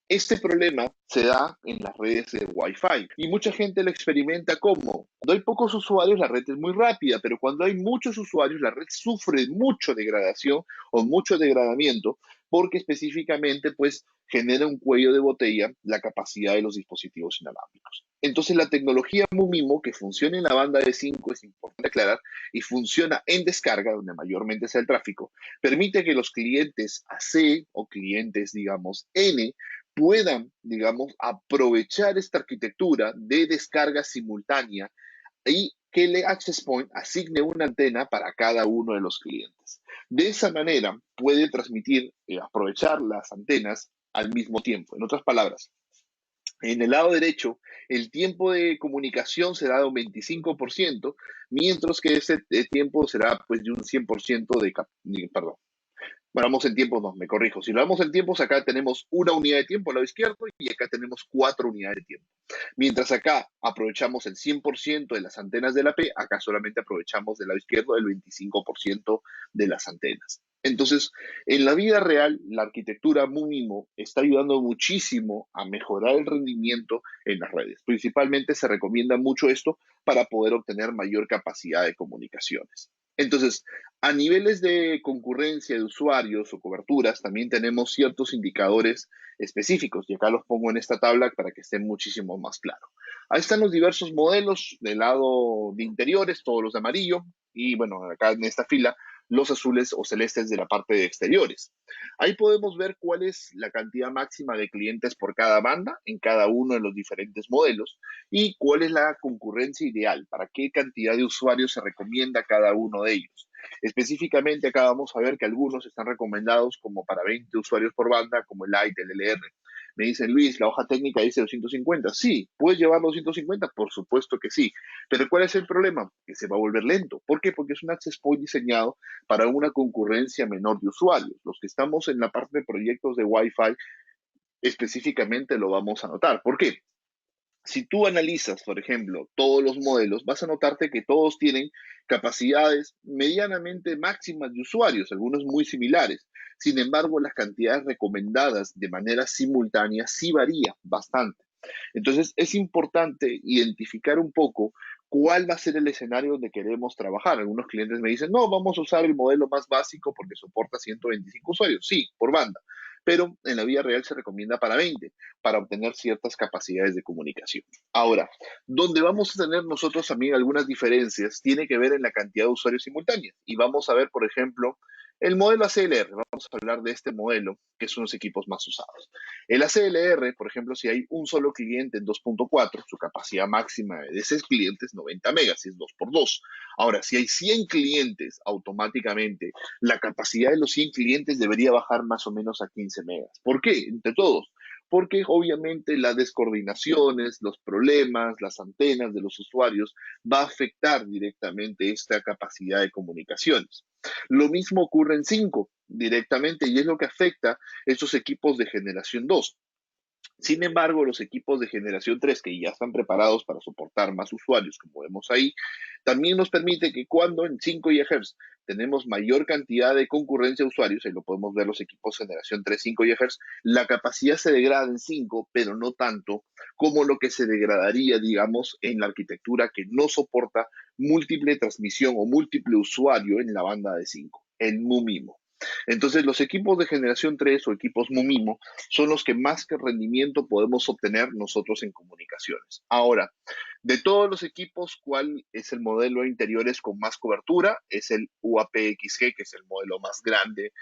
este problema se da en las redes de Wi-Fi y mucha gente lo experimenta como, cuando hay pocos usuarios la red es muy rápida, pero cuando hay muchos usuarios la red sufre mucho degradación o mucho degradamiento porque específicamente pues genera un cuello de botella la capacidad de los dispositivos inalámbricos. Entonces la tecnología MUMIMO que funciona en la banda de 5 es importante aclarar y funciona en descarga donde mayormente sea el tráfico, permite que los clientes AC o clientes digamos N puedan, digamos, aprovechar esta arquitectura de descarga simultánea y que el Access Point asigne una antena para cada uno de los clientes. De esa manera puede transmitir y aprovechar las antenas al mismo tiempo. En otras palabras, en el lado derecho, el tiempo de comunicación será de un 25%, mientras que ese tiempo será pues de un 100% perdón, bueno, vamos en tiempos, no, me corrijo. Si lo vamos en tiempos, acá tenemos una unidad de tiempo al lado izquierdo y acá tenemos 4 unidades de tiempo. Mientras acá aprovechamos el 100% de las antenas de la P, acá solamente aprovechamos del lado izquierdo el 25% de las antenas. Entonces, en la vida real, la arquitectura MUMIMO está ayudando muchísimo a mejorar el rendimiento en las redes. Principalmente se recomienda mucho esto para poder obtener mayor capacidad de comunicaciones. Entonces, a niveles de concurrencia de usuarios o coberturas, también tenemos ciertos indicadores específicos, y acá los pongo en esta tabla para que esté muchísimo más claro. Ahí están los diversos modelos del lado de interiores, todos los de amarillo, y bueno, acá en esta fila, los azules o celestes de la parte de exteriores. Ahí podemos ver cuál es la cantidad máxima de clientes por cada banda en cada uno de los diferentes modelos y cuál es la concurrencia ideal, para qué cantidad de usuarios se recomienda cada uno de ellos. Específicamente acá vamos a ver que algunos están recomendados como para 20 usuarios por banda, como el Lite, el LR. Me dicen, Luis, la hoja técnica dice 250. Sí, ¿puedes llevar 250? Por supuesto que sí. Pero ¿cuál es el problema? Que se va a volver lento. ¿Por qué? Porque es un access point diseñado para una concurrencia menor de usuarios. Los que estamos en la parte de proyectos de Wi-Fi específicamente lo vamos a notar. ¿Por qué? Si tú analizas, por ejemplo, todos los modelos, vas a notarte que todos tienen capacidades medianamente máximas de usuarios, algunos muy similares. Sin embargo, las cantidades recomendadas de manera simultánea sí varía bastante. Entonces, es importante identificar un poco cuál va a ser el escenario donde queremos trabajar. Algunos clientes me dicen, no, vamos a usar el modelo más básico porque soporta 125 usuarios. Sí, por banda, pero en la vida real se recomienda para 20 para obtener ciertas capacidades de comunicación. Ahora, donde vamos a tener nosotros también algunas diferencias tiene que ver en la cantidad de usuarios simultáneos. Y vamos a ver, por ejemplo, el modelo ACLR. Vamos a hablar de este modelo, que son los equipos más usados. El ACLR, por ejemplo, si hay un solo cliente en 2.4, su capacidad máxima de ese cliente es 90 megas, es 2 por 2. Ahora, si hay 100 clientes, automáticamente la capacidad de los 100 clientes debería bajar más o menos a 15 megas. ¿Por qué? Entre todos. Porque obviamente las descoordinaciones, los problemas, las antenas de los usuarios va a afectar directamente esta capacidad de comunicaciones. Lo mismo ocurre en 5 directamente y es lo que afecta estos equipos de generación 2. Sin embargo, los equipos de generación 3 que ya están preparados para soportar más usuarios, como vemos ahí, también nos permite que cuando en 5 GHz tenemos mayor cantidad de concurrencia de usuarios, ahí lo podemos ver los equipos generación 3, 5 GHz, la capacidad se degrada en 5, pero no tanto como lo que se degradaría, digamos, en la arquitectura que no soporta múltiple transmisión o múltiple usuario en la banda de 5, en MUMIMO. Entonces, los equipos de generación 3 o equipos MUMIMO son los que más que rendimiento podemos obtener nosotros en comunicaciones. Ahora, de todos los equipos, ¿cuál es el modelo de interiores con más cobertura? Es el UAP-XG, que es el modelo más grande,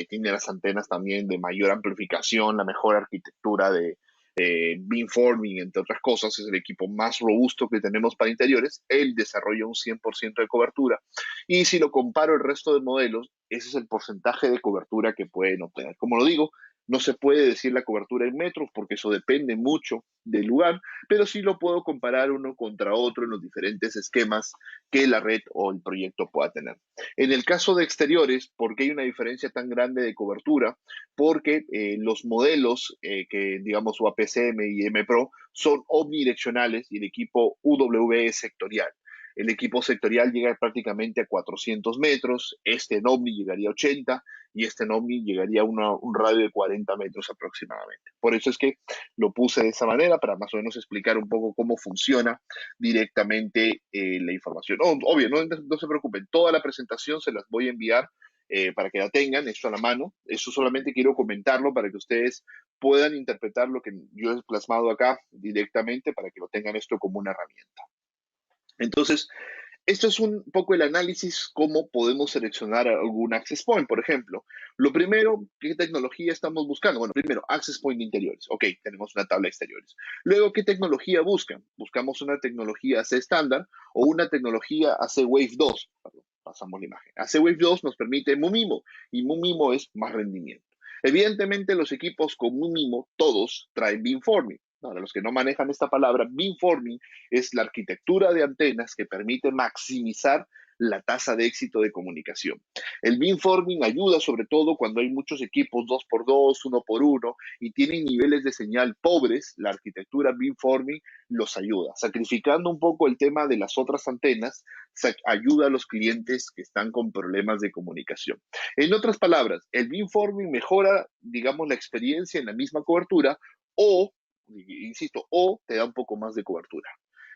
tiene las antenas también de mayor amplificación, la mejor arquitectura de beamforming, entre otras cosas, es el equipo más robusto que tenemos para interiores. Él desarrolla un 100% de cobertura. Y si lo comparo el resto de modelos, ese es el porcentaje de cobertura que pueden obtener. Como lo digo, no se puede decir la cobertura en metros porque eso depende mucho del lugar, pero sí lo puedo comparar uno contra otro en los diferentes esquemas que la red o el proyecto pueda tener. En el caso de exteriores, ¿por qué hay una diferencia tan grande de cobertura? Porque los modelos que, digamos, UAPCM y MPRO son omnidireccionales y el equipo UWE es sectorial. El equipo sectorial llega prácticamente a 400 metros, este en Omni llegaría a 80 y este en Omni llegaría a un radio de 40 metros aproximadamente. Por eso es que lo puse de esa manera para más o menos explicar un poco cómo funciona directamente la información. Obvio, no se preocupen, toda la presentación se las voy a enviar para que la tengan, esto a la mano. Eso solamente quiero comentarlo para que ustedes puedan interpretar lo que yo he plasmado acá directamente para que lo tengan esto como una herramienta. Entonces, esto es un poco el análisis, cómo podemos seleccionar algún access point, por ejemplo. Lo primero, ¿qué tecnología estamos buscando? Bueno, primero, access point de interiores. Ok, tenemos una tabla de exteriores. Luego, ¿qué tecnología buscan? Buscamos una tecnología AC estándar o una tecnología AC Wave 2. Perdón, pasamos la imagen. AC Wave 2 nos permite MUMIMO y MUMIMO es más rendimiento. Evidentemente, los equipos con MUMIMO, todos traen beamforming. Para los que no manejan esta palabra, beamforming es la arquitectura de antenas que permite maximizar la tasa de éxito de comunicación. El beamforming ayuda sobre todo cuando hay muchos equipos 2x2, 1x1 y tienen niveles de señal pobres. La arquitectura beamforming los ayuda, sacrificando un poco el tema de las otras antenas, ayuda a los clientes que están con problemas de comunicación. En otras palabras, el beamforming mejora, digamos, la experiencia en la misma cobertura o insisto, o te da un poco más de cobertura.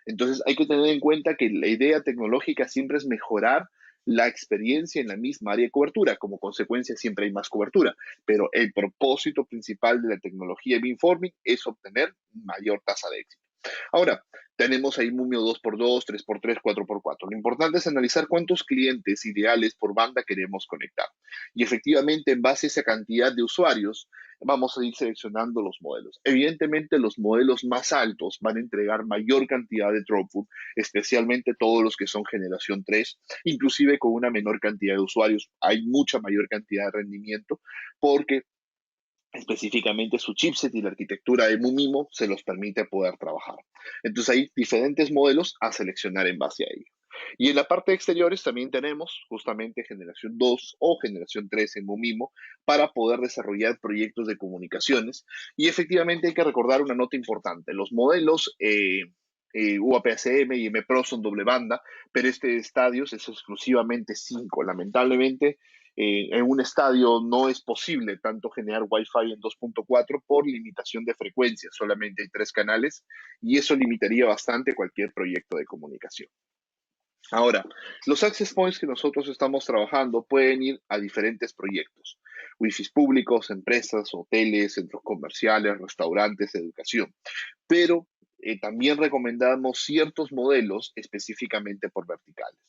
Entonces hay que tener en cuenta que la idea tecnológica siempre es mejorar la experiencia en la misma área de cobertura. Como consecuencia, siempre hay más cobertura, pero el propósito principal de la tecnología beamforming es obtener mayor tasa de éxito. Ahora, tenemos ahí Mumio 2x2, 3x3, 4x4. Lo importante es analizar cuántos clientes ideales por banda queremos conectar. Y efectivamente, en base a esa cantidad de usuarios, vamos a ir seleccionando los modelos. Evidentemente, los modelos más altos van a entregar mayor cantidad de throughput, especialmente todos los que son generación 3, inclusive con una menor cantidad de usuarios. Hay mucha mayor cantidad de rendimiento porque específicamente su chipset y la arquitectura de Mumimo se los permite poder trabajar. Entonces hay diferentes modelos a seleccionar en base a ello. Y en la parte de exteriores también tenemos justamente generación 2 o generación 3 en Mumimo para poder desarrollar proyectos de comunicaciones. Y efectivamente hay que recordar una nota importante. Los modelos UAP-ACM y M-Pro son doble banda, pero este estadio es exclusivamente 5. Lamentablemente, en un estadio no es posible tanto generar Wi-Fi en 2.4 por limitación de frecuencia, solamente hay 3 canales y eso limitaría bastante cualquier proyecto de comunicación. Ahora, los access points que nosotros estamos trabajando pueden ir a diferentes proyectos. Wi-Fi públicos, empresas, hoteles, centros comerciales, restaurantes, educación. Pero también recomendamos ciertos modelos específicamente por verticales.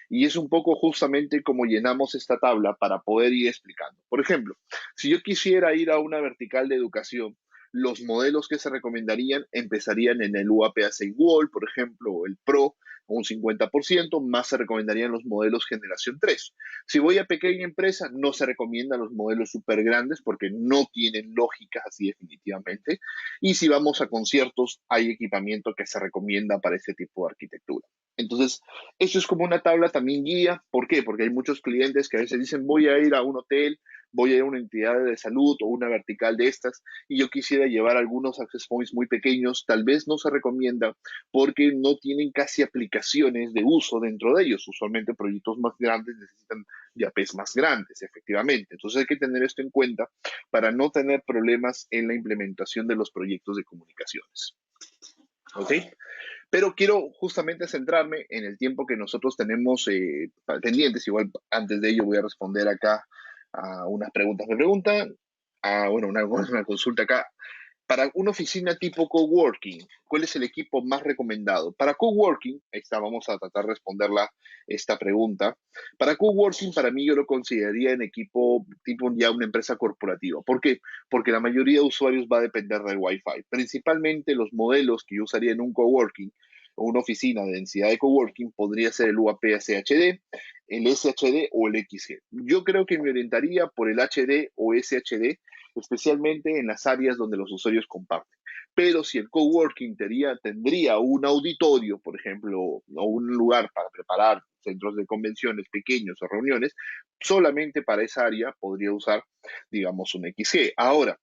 Y es un poco justamente como llenamos esta tabla para poder ir explicando. Por ejemplo, si yo quisiera ir a una vertical de educación, los modelos que se recomendarían empezarían en el UAP-A6 Wall, por ejemplo, o el Pro, un 50%, más se recomendarían los modelos generación 3. Si voy a pequeña empresa, no se recomiendan los modelos súper grandes porque no tienen lógica así definitivamente. Y si vamos a conciertos, hay equipamiento que se recomienda para este tipo de arquitectura. Entonces, eso es como una tabla también guía. ¿Por qué? Porque hay muchos clientes que a veces dicen, voy a ir a un hotel, voy a ir a una entidad de salud o una vertical de estas, y yo quisiera llevar algunos access points muy pequeños, tal vez no se recomienda porque no tienen casi aplicaciones de uso dentro de ellos. Usualmente proyectos más grandes necesitan YAPs más grandes, efectivamente. Entonces hay que tener esto en cuenta para no tener problemas en la implementación de los proyectos de comunicaciones. ¿Ok? Pero quiero justamente centrarme en el tiempo que nosotros tenemos pendientes. Igual antes de ello voy a responder acá a unas preguntas. Me preguntan, bueno, una consulta acá. Para una oficina tipo coworking, ¿cuál es el equipo más recomendado? Para coworking, ahí está, vamos a tratar de responderla esta pregunta. Para coworking, para mí yo lo consideraría en equipo tipo ya una empresa corporativa. ¿Por qué? Porque la mayoría de usuarios va a depender del Wi-Fi. Principalmente los modelos que yo usaría en un coworking o una oficina de densidad de coworking podría ser el UAP-SHD, el SHD o el XG. Yo creo que me orientaría por el HD o SHD, especialmente en las áreas donde los usuarios comparten. Pero si el coworking tendría un auditorio, por ejemplo, o un lugar para preparar centros de convenciones pequeños o reuniones, solamente para esa área podría usar, digamos, un XG. Ahora,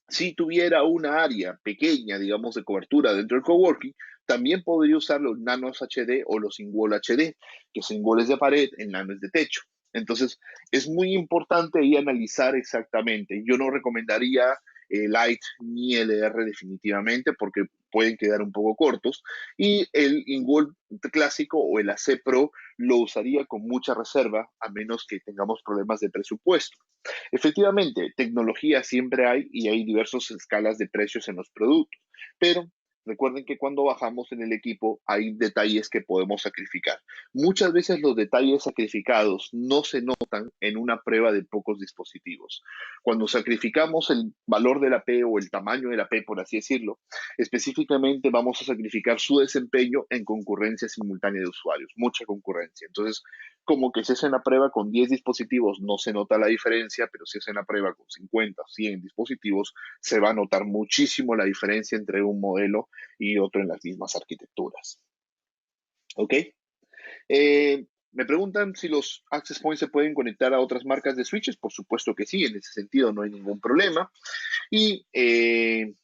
si tuviera una área pequeña, digamos, de cobertura dentro del coworking, también podría usar los nanos HD o los in-wall HD, que son walls de pared en nanos de techo. Entonces, es muy importante ahí analizar exactamente. Yo no recomendaría Light ni LR definitivamente porque pueden quedar un poco cortos. Y el in-wall clásico o el AC Pro lo usaría con mucha reserva, a menos que tengamos problemas de presupuesto. Efectivamente, tecnología siempre hay y hay diversas escalas de precios en los productos, pero recuerden que cuando bajamos en el equipo hay detalles que podemos sacrificar. Muchas veces los detalles sacrificados no se notan en una prueba de pocos dispositivos. Cuando sacrificamos el valor de la P o el tamaño de la P, por así decirlo, específicamente vamos a sacrificar su desempeño en concurrencia simultánea de usuarios, mucha concurrencia. Entonces, como que si hacen la prueba con 10 dispositivos no se nota la diferencia, pero si hacen la prueba con 50 o 100 dispositivos, se va a notar muchísimo la diferencia entre un modelo y otro en las mismas arquitecturas. ¿Ok? Me preguntan si los access points se pueden conectar a otras marcas de switches. Por supuesto que sí, en ese sentido no hay ningún problema. Y me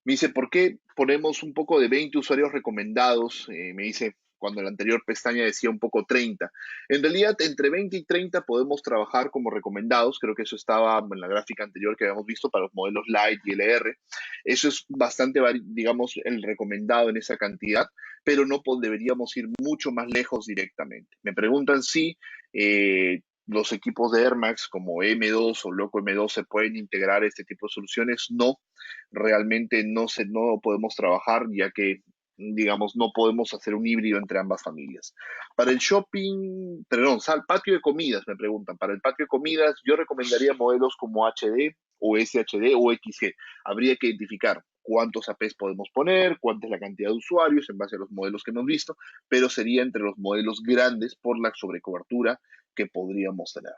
dice, ¿por qué ponemos un poco de 20 usuarios recomendados? Me dice, cuando la anterior pestaña decía un poco 30. En realidad, entre 20 y 30 podemos trabajar como recomendados. Creo que eso estaba en la gráfica anterior que habíamos visto para los modelos Lite y LR. Eso es bastante, digamos, el recomendado en esa cantidad. pero no deberíamos ir mucho más lejos directamente. Me preguntan si los equipos de Air Max como M2 o Loco M2 se pueden integrar a este tipo de soluciones. No, realmente no podemos trabajar ya que, digamos, no podemos hacer un híbrido entre ambas familias. Para el shopping, perdón, patio de comidas, me preguntan. Para el patio de comidas, yo recomendaría modelos como HD o SHD o XG. Habría que identificar cuántos APs podemos poner, cuánta es la cantidad de usuarios en base a los modelos que hemos visto, pero sería entre los modelos grandes por la sobrecobertura que podríamos tener.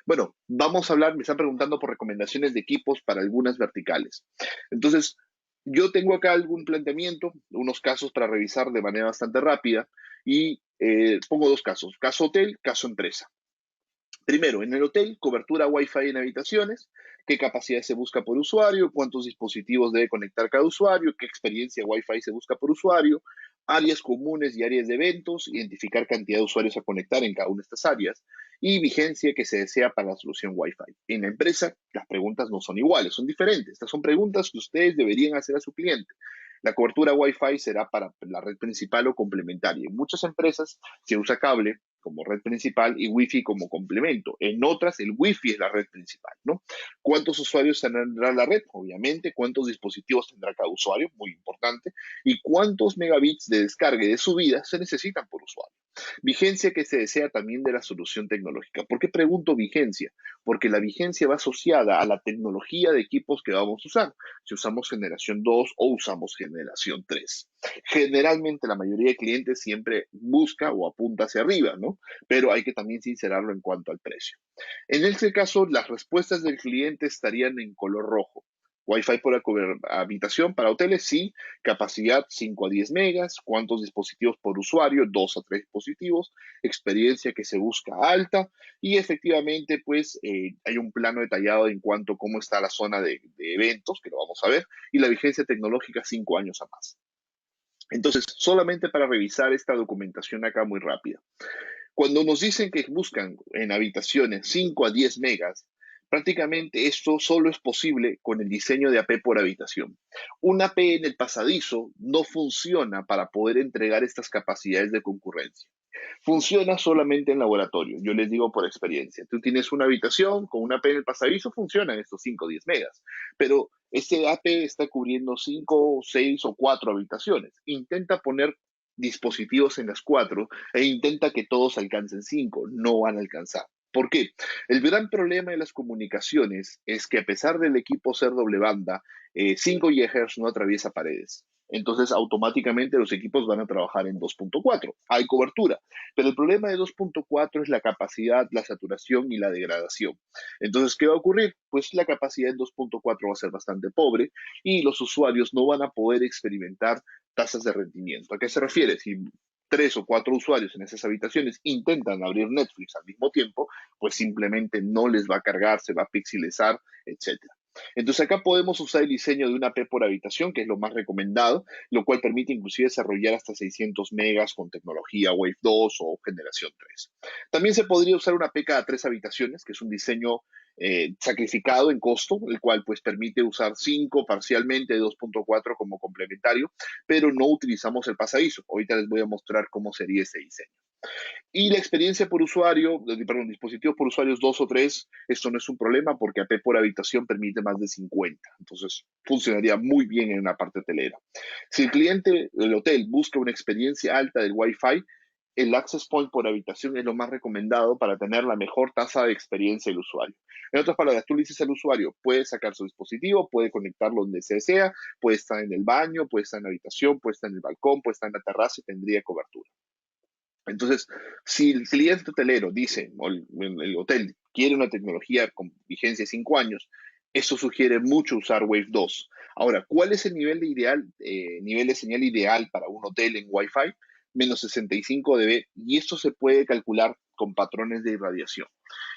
Bueno, vamos a hablar, me están preguntando por recomendaciones de equipos para algunas verticales. Entonces, yo tengo acá algún planteamiento, unos casos para revisar de manera bastante rápida y pongo dos casos, caso hotel, caso empresa. Primero, en el hotel, cobertura Wi-Fi en habitaciones, qué capacidad se busca por usuario, cuántos dispositivos debe conectar cada usuario, qué experiencia Wi-Fi se busca por usuario, áreas comunes y áreas de eventos, identificar cantidad de usuarios a conectar en cada una de estas áreas y vigencia que se desea para la solución Wi-Fi. En la empresa, las preguntas no son iguales, son diferentes. Estas son preguntas que ustedes deberían hacer a su cliente. La cobertura Wi-Fi será para la red principal o complementaria. En muchas empresas se usa cable como red principal y Wi-Fi como complemento. En otras, el Wi-Fi es la red principal, ¿no? ¿Cuántos usuarios tendrá la red? Obviamente. ¿Cuántos dispositivos tendrá cada usuario? Muy importante. ¿Y cuántos megabits de descarga y de subida se necesitan por usuario? Vigencia que se desea también de la solución tecnológica. ¿Por qué pregunto vigencia? Porque la vigencia va asociada a la tecnología de equipos que vamos a usar. Si usamos generación 2 o usamos generación 3. Generalmente la mayoría de clientes siempre busca o apunta hacia arriba, ¿no? Pero hay que también sincerarlo en cuanto al precio. En este caso, las respuestas del cliente estarían en color rojo. Wi-Fi por habitación para hoteles, sí. Capacidad 5 a 10 megas. ¿Cuántos dispositivos por usuario? 2 a 3 dispositivos. Experiencia que se busca alta. Y efectivamente, pues hay un plano detallado en cuanto a cómo está la zona de eventos, que lo vamos a ver. Y la vigencia tecnológica 5 años a más. Entonces, solamente para revisar esta documentación acá muy rápida. Cuando nos dicen que buscan en habitaciones 5 a 10 megas, prácticamente esto solo es posible con el diseño de AP por habitación. Un AP en el pasadizo no funciona para poder entregar estas capacidades de concurrencia. Funciona solamente en laboratorio. Yo les digo por experiencia. Tú tienes una habitación con una AP en el pasadizo, funcionan estos 5 o 10 megas. Pero este AP está cubriendo 5, 6 o 4 habitaciones. Intenta poner dispositivos en las 4 e intenta que todos alcancen 5. No van a alcanzar. ¿Por qué? El gran problema de las comunicaciones es que a pesar del equipo ser doble banda, 5 GHz no atraviesa paredes. Entonces, automáticamente los equipos van a trabajar en 2.4. Hay cobertura, pero el problema de 2.4 es la capacidad, la saturación y la degradación. Entonces, ¿qué va a ocurrir? Pues la capacidad en 2.4 va a ser bastante pobre y los usuarios no van a poder experimentar tasas de rendimiento. ¿A qué se refiere? Si 3 o 4 usuarios en esas habitaciones intentan abrir Netflix al mismo tiempo, pues simplemente no les va a cargar, se va a pixelizar, etcétera. Entonces acá podemos usar el diseño de una AP por habitación, que es lo más recomendado, lo cual permite inclusive desarrollar hasta 600 megas con tecnología Wave 2 o generación 3. También se podría usar una AP cada 3 habitaciones, que es un diseño sacrificado en costo, el cual pues permite usar 5 parcialmente de 2.4 como complementario, pero no utilizamos el pasadizo. Ahorita les voy a mostrar cómo sería ese diseño. Y la experiencia por usuario, perdón, dispositivos por usuarios 2 o 3, esto no es un problema porque AP por habitación permite más de 50. Entonces, funcionaría muy bien en una parte hotelera. Si el cliente del hotel busca una experiencia alta del Wi-Fi, el access point por habitación es lo más recomendado para tener la mejor tasa de experiencia del usuario. En otras palabras, tú le dices al usuario, puede sacar su dispositivo, puede conectarlo donde se desea, puede estar en el baño, puede estar en la habitación, puede estar en el balcón, puede estar en la terraza y tendría cobertura. Entonces, si el cliente hotelero dice, o el hotel quiere una tecnología con vigencia de 5 años, eso sugiere mucho usar Wave 2. Ahora, ¿cuál es el nivel de señal ideal para un hotel en Wi-Fi? Menos 65 dB, y esto se puede calcular con patrones de irradiación.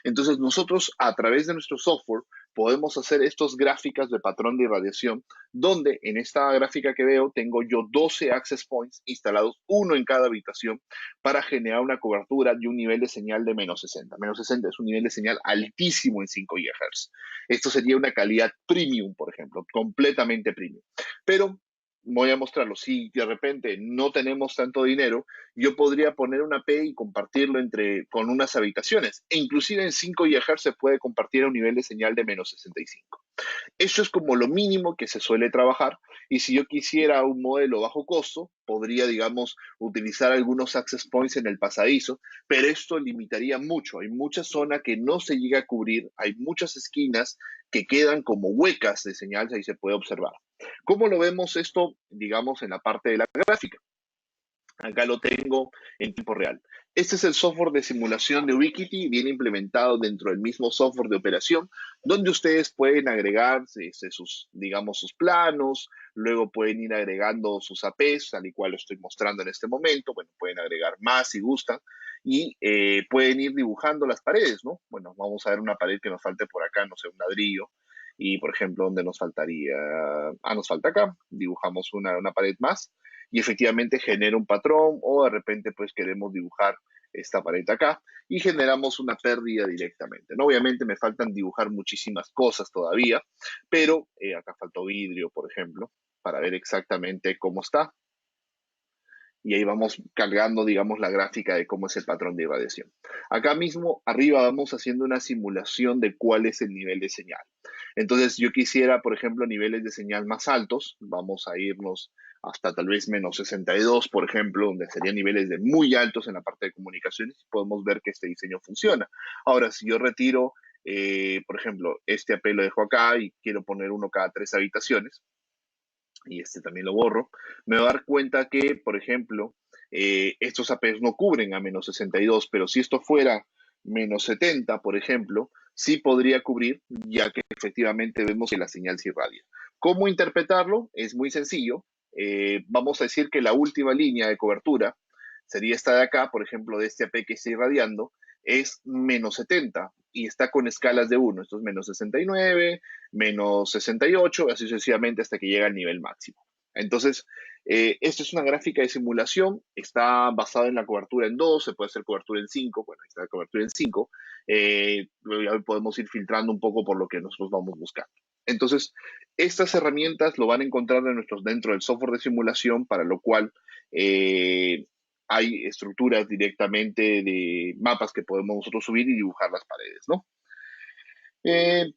Entonces, nosotros a través de nuestro software podemos hacer estas gráficas de patrón de irradiación, donde en esta gráfica que veo tengo yo 12 access points instalados, uno en cada habitación, para generar una cobertura de un nivel de señal de menos 60. Menos 60 es un nivel de señal altísimo en 5 GHz. Esto sería una calidad premium, por ejemplo, completamente premium. Pero voy a mostrarlo. Si de repente no tenemos tanto dinero, yo podría poner una P y compartirlo con unas habitaciones. E inclusive en 5 GHz se puede compartir a un nivel de señal de -65. Eso es como lo mínimo que se suele trabajar. Y si yo quisiera un modelo bajo costo, podría, digamos, utilizar algunos access points en el pasadizo, pero esto limitaría mucho. Hay mucha zona que no se llega a cubrir, hay muchas esquinas que quedan como huecas de señal, ahí se puede observar. ¿Cómo lo vemos esto, digamos, en la parte de la gráfica? Acá lo tengo en tiempo real. Este es el software de simulación de Ubiquiti, bien implementado dentro del mismo software de operación, donde ustedes pueden agregar sus, digamos, sus planos, luego pueden ir agregando sus APs, tal y cual lo estoy mostrando en este momento. Bueno, pueden agregar más si gustan y pueden ir dibujando las paredes, ¿no? Bueno, vamos a ver una pared que nos falte por acá, no sé, un ladrillo. Y, por ejemplo, ¿dónde nos faltaría? Nos falta acá. Dibujamos una pared más y efectivamente genera un patrón o de repente pues queremos dibujar esta pared acá y generamos una pérdida directamente, ¿no? Obviamente me faltan dibujar muchísimas cosas todavía, pero acá faltó vidrio, por ejemplo, para ver exactamente cómo está y ahí vamos cargando, digamos, la gráfica de cómo es el patrón de irradiación. Acá mismo, arriba, vamos haciendo una simulación de cuál es el nivel de señal. Entonces, yo quisiera, por ejemplo, niveles de señal más altos. Vamos a irnos hasta tal vez -62, por ejemplo, donde serían niveles de muy altos en la parte de comunicaciones. Podemos ver que este diseño funciona. Ahora, si yo retiro, por ejemplo, este AP lo dejo acá y quiero poner uno cada 3 habitaciones, y este también lo borro, me voy a dar cuenta que, por ejemplo, estos APs no cubren a -62, pero si esto fuera -70, por ejemplo, sí podría cubrir, ya que efectivamente vemos que la señal se irradia. ¿Cómo interpretarlo? Es muy sencillo. Vamos a decir que la última línea de cobertura sería esta de acá, por ejemplo, de este AP que está irradiando, es -70 y está con escalas de 1. Esto es -69, -68, así sucesivamente hasta que llega al nivel máximo. Entonces, esta es una gráfica de simulación, está basada en la cobertura en 2, se puede hacer cobertura en 5, bueno, ahí está la cobertura en 5, luego podemos ir filtrando un poco por lo que nosotros vamos buscando. Entonces, estas herramientas lo van a encontrar dentro del software de simulación, para lo cual hay estructuras directamente de mapas que podemos nosotros subir y dibujar las paredes, ¿no? Eh,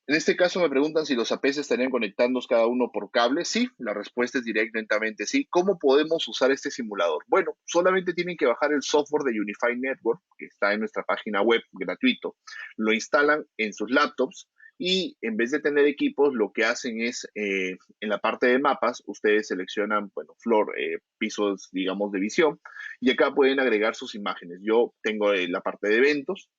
en este caso me preguntan si los APs estarían conectados cada uno por cable. Sí, la respuesta es directamente sí. ¿Cómo podemos usar este simulador? Bueno, solamente tienen que bajar el software de Unified Network, que está en nuestra página web gratuito. Lo instalan en sus laptops y en vez de tener equipos, lo que hacen es, en la parte de mapas, ustedes seleccionan, bueno, pisos, digamos, de visión, y acá pueden agregar sus imágenes. Yo tengo la parte de eventos,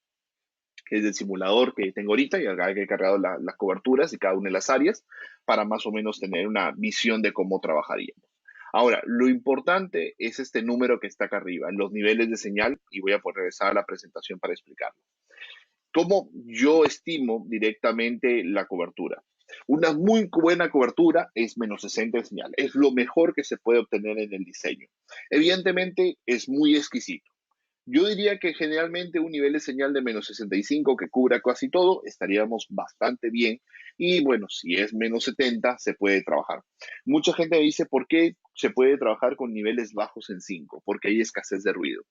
que es el simulador que tengo ahorita, y acá he cargado las coberturas de cada una de las áreas para más o menos tener una visión de cómo trabajaríamos. Ahora, lo importante es este número que está acá arriba, los niveles de señal, y voy a regresar a la presentación para explicarlo. ¿Cómo yo estimo directamente la cobertura? Una muy buena cobertura es -60 de señal. Es lo mejor que se puede obtener en el diseño. Evidentemente, es muy exquisito. Yo diría que generalmente un nivel de señal de -65 que cubra casi todo, estaríamos bastante bien. Y bueno, si es -70, se puede trabajar. Mucha gente me dice, ¿por qué se puede trabajar con niveles bajos en 5? Porque hay escasez de ruido.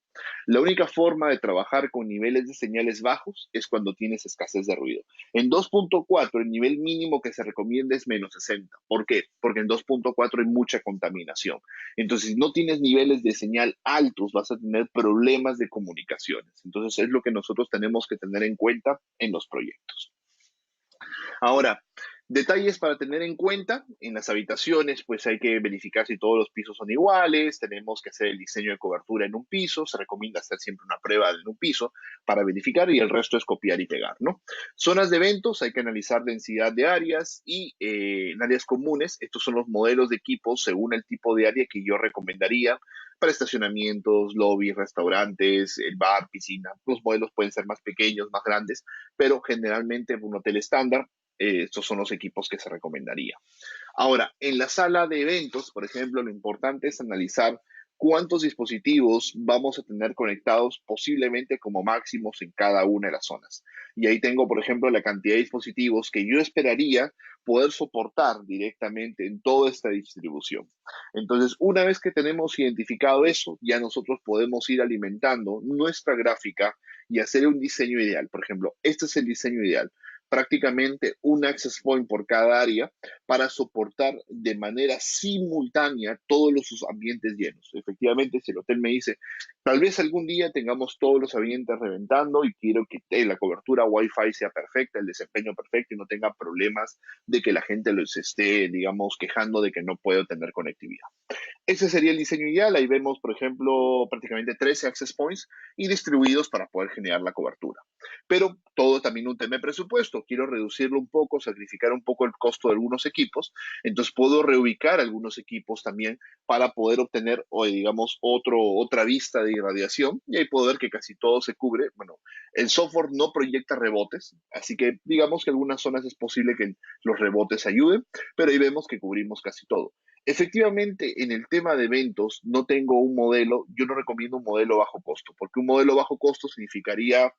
La única forma de trabajar con niveles de señales bajos es cuando tienes escasez de ruido. En 2.4 el nivel mínimo que se recomienda es -60. ¿Por qué? Porque en 2.4 hay mucha contaminación. Entonces, si no tienes niveles de señal altos, vas a tener problemas de comunicaciones. Entonces, es lo que nosotros tenemos que tener en cuenta en los proyectos. Ahora, detalles para tener en cuenta: en las habitaciones, pues hay que verificar si todos los pisos son iguales, tenemos que hacer el diseño de cobertura en un piso, se recomienda hacer siempre una prueba en un piso para verificar, y el resto es copiar y pegar, ¿no? Zonas de eventos, hay que analizar densidad de áreas, y en áreas comunes, estos son los modelos de equipos según el tipo de área que yo recomendaría para estacionamientos, lobbies, restaurantes, el bar, piscina. Los modelos pueden ser más pequeños, más grandes, pero generalmente en un hotel estándar, estos son los equipos que se recomendaría. Ahora, en la sala de eventos, por ejemplo, lo importante es analizar cuántos dispositivos vamos a tener conectados posiblemente como máximos en cada una de las zonas. Y ahí tengo, por ejemplo, la cantidad de dispositivos que yo esperaría poder soportar directamente en toda esta distribución. Entonces, una vez que tenemos identificado eso, ya nosotros podemos ir alimentando nuestra gráfica y hacer un diseño ideal. Por ejemplo, este es el diseño ideal. Prácticamente un access point por cada área para soportar de manera simultánea todos los ambientes llenos. Efectivamente, si el hotel me dice, tal vez algún día tengamos todos los ambientes reventando y quiero que la cobertura Wi-Fi sea perfecta, el desempeño perfecto y no tenga problemas de que la gente los esté, digamos, quejando de que no puedo tener conectividad. Ese sería el diseño ideal. Ahí vemos, por ejemplo, prácticamente 13 access points y distribuidos para poder generar la cobertura. Pero todo también un tema de presupuesto. Quiero reducirlo un poco, sacrificar un poco el costo de algunos equipos. Entonces puedo reubicar algunos equipos también para poder obtener, o digamos, otra vista de irradiación. Y ahí puedo ver que casi todo se cubre. Bueno, el software no proyecta rebotes, así que digamos que en algunas zonas es posible que los rebotes ayuden, pero ahí vemos que cubrimos casi todo. Efectivamente, en el tema de eventos no tengo un modelo, yo no recomiendo un modelo bajo costo, porque un modelo bajo costo significaría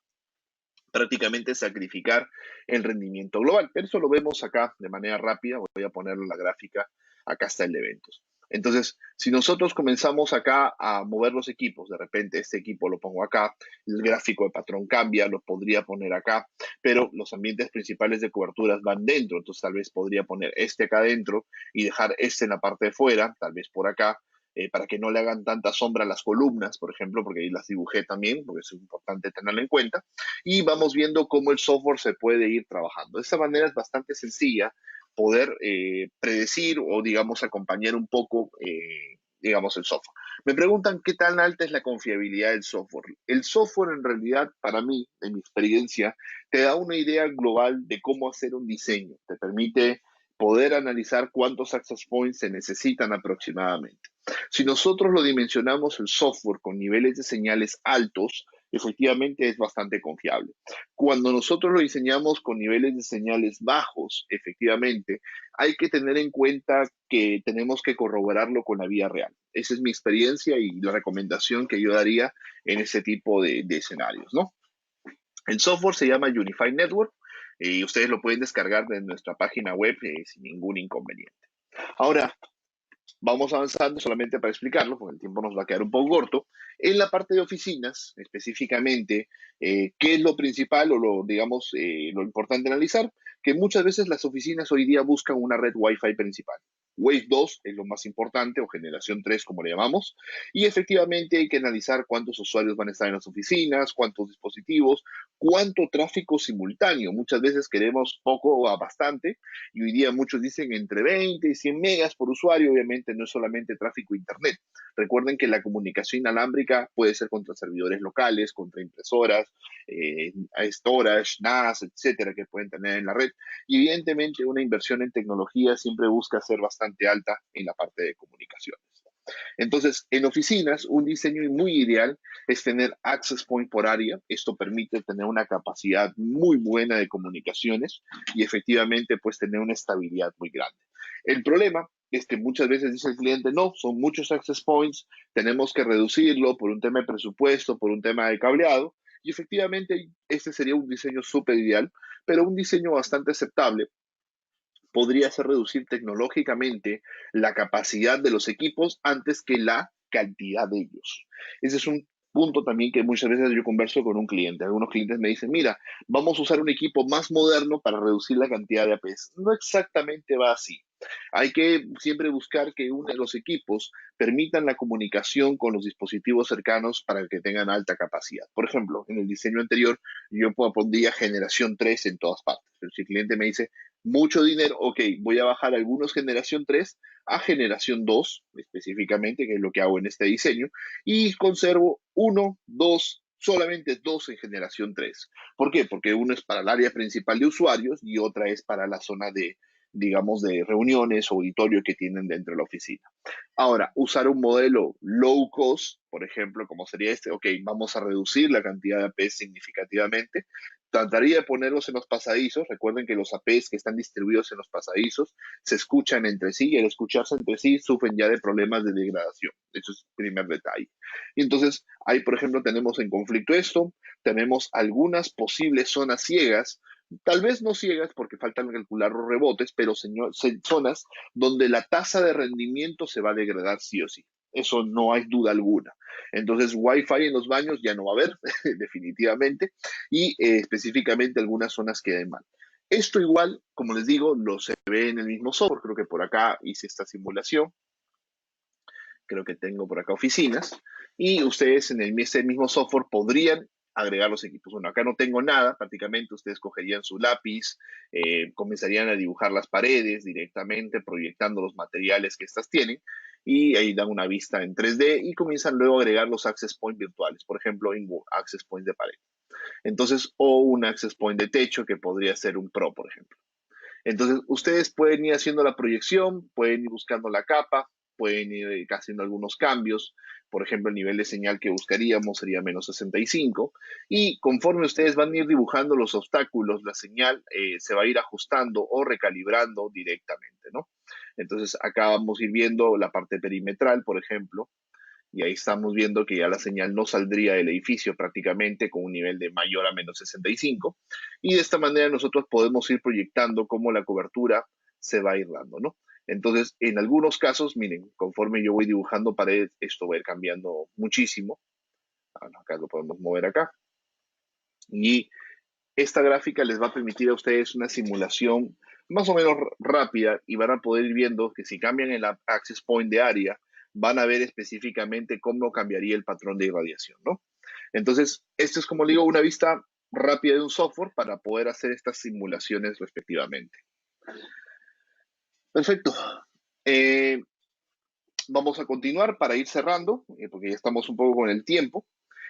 prácticamente sacrificar el rendimiento global. Pero eso lo vemos acá de manera rápida. Voy a ponerlo en la gráfica. Acá está el de eventos. Entonces, si nosotros comenzamos acá a mover los equipos, de repente este equipo lo pongo acá, el gráfico de patrón cambia, lo podría poner acá, pero los ambientes principales de coberturas van dentro, entonces tal vez podría poner este acá adentro y dejar este en la parte de fuera, tal vez por acá, para que no le hagan tanta sombra a las columnas, por ejemplo, porque ahí las dibujé también, porque es importante tenerlo en cuenta, y vamos viendo cómo el software se puede ir trabajando. De esta manera es bastante sencilla poder predecir o, digamos, acompañar un poco, digamos, el software. Me preguntan qué tan alta es la confiabilidad del software. El software, en realidad, para mí, en mi experiencia, te da una idea global de cómo hacer un diseño. Te permite poder analizar cuántos access points se necesitan aproximadamente. Si nosotros lo dimensionamos el software con niveles de señales altos, efectivamente es bastante confiable. Cuando nosotros lo diseñamos con niveles de señales bajos, efectivamente, hay que tener en cuenta que tenemos que corroborarlo con la vida real. Esa es mi experiencia y la recomendación que yo daría en ese tipo de escenarios, ¿no? El software se llama Unified Network y ustedes lo pueden descargar de nuestra página web sin ningún inconveniente. Ahora, vamos avanzando solamente para explicarlo, porque el tiempo nos va a quedar un poco corto. En la parte de oficinas, específicamente, ¿qué es lo principal o digamos, lo importante analizar? Que muchas veces las oficinas hoy día buscan una red Wi-Fi principal. Wave 2 es lo más importante, o generación 3 como le llamamos, y efectivamente hay que analizar cuántos usuarios van a estar en las oficinas, cuántos dispositivos, cuánto tráfico simultáneo. Muchas veces queremos poco o bastante, y hoy día muchos dicen entre 20 y 100 megas por usuario. Obviamente no es solamente tráfico internet. Recuerden que la comunicación inalámbrica puede ser contra servidores locales, contra impresoras, storage, NAS, etcétera, que pueden tener en la red. Y evidentemente una inversión en tecnología siempre busca ser bastante alta en la parte de comunicaciones. Entonces, en oficinas, un diseño muy ideal es tener access point por área. Esto permite tener una capacidad muy buena de comunicaciones y efectivamente, pues, tener una estabilidad muy grande. El problema es que muchas veces dice el cliente, no, son muchos access points, tenemos que reducirlo por un tema de presupuesto, por un tema de cableado. Y efectivamente, este sería un diseño súper ideal, pero un diseño bastante aceptable podría ser reducir tecnológicamente la capacidad de los equipos antes que la cantidad de ellos. Ese es un punto también que muchas veces yo converso con un cliente. Algunos clientes me dicen, mira, vamos a usar un equipo más moderno para reducir la cantidad de APs. No exactamente va así. Hay que siempre buscar que uno de los equipos permitan la comunicación con los dispositivos cercanos para que tengan alta capacidad. Por ejemplo, en el diseño anterior yo pondría generación 3 en todas partes. Pero si el cliente me dice, mucho dinero, ok, voy a bajar algunos generación 3 a generación 2 específicamente, que es lo que hago en este diseño, y conservo uno, dos, solamente dos en generación 3. ¿Por qué? Porque uno es para el área principal de usuarios y otra es para la zona de, digamos, de reuniones o auditorio que tienen dentro de la oficina. Ahora, usar un modelo low cost, por ejemplo, como sería este, ok, vamos a reducir la cantidad de APs significativamente, trataría de ponerlos en los pasadizos. Recuerden que los APs que están distribuidos en los pasadizos se escuchan entre sí y al escucharse entre sí sufren ya de problemas de degradación. Eso es el primer detalle. Y entonces, ahí, por ejemplo, tenemos en conflicto esto, tenemos algunas posibles zonas ciegas, tal vez no ciegas porque faltan calcular los rebotes, pero zonas donde la tasa de rendimiento se va a degradar sí o sí. Eso no hay duda alguna. Entonces, Wi-Fi en los baños ya no va a haber, definitivamente, y específicamente algunas zonas queden mal. Esto igual, como les digo, lo se ve en el mismo software. Creo que por acá hice esta simulación. Creo que tengo por acá oficinas. Y ustedes en ese mismo software podrían agregar los equipos. Bueno, acá no tengo nada, prácticamente ustedes cogerían su lápiz, comenzarían a dibujar las paredes directamente, proyectando los materiales que estas tienen, y ahí dan una vista en 3D y comienzan luego a agregar los access points virtuales, por ejemplo, access points de pared. Entonces, o un access point de techo que podría ser un Pro, por ejemplo. Entonces, ustedes pueden ir haciendo la proyección, pueden ir buscando la capa, pueden ir haciendo algunos cambios. Por ejemplo, el nivel de señal que buscaríamos sería menos 65. Y conforme ustedes van a ir dibujando los obstáculos, la señal se va a ir ajustando o recalibrando directamente, ¿no? Entonces, acá vamos a ir viendo la parte perimetral, por ejemplo, y ahí estamos viendo que ya la señal no saldría del edificio prácticamente con un nivel de mayor a menos 65 y de esta manera nosotros podemos ir proyectando cómo la cobertura se va a ir dando, ¿no? Entonces, en algunos casos, miren, conforme yo voy dibujando paredes, esto va a ir cambiando muchísimo. Acá lo podemos mover acá. Y esta gráfica les va a permitir a ustedes una simulación más o menos rápida y van a poder ir viendo que si cambian el access point de área, van a ver específicamente cómo cambiaría el patrón de irradiación, ¿no? Entonces, esto es, como digo, una vista rápida de un software para poder hacer estas simulaciones respectivamente. Perfecto. Eh, Vamos a continuar para ir cerrando, porque ya estamos un poco con el tiempo.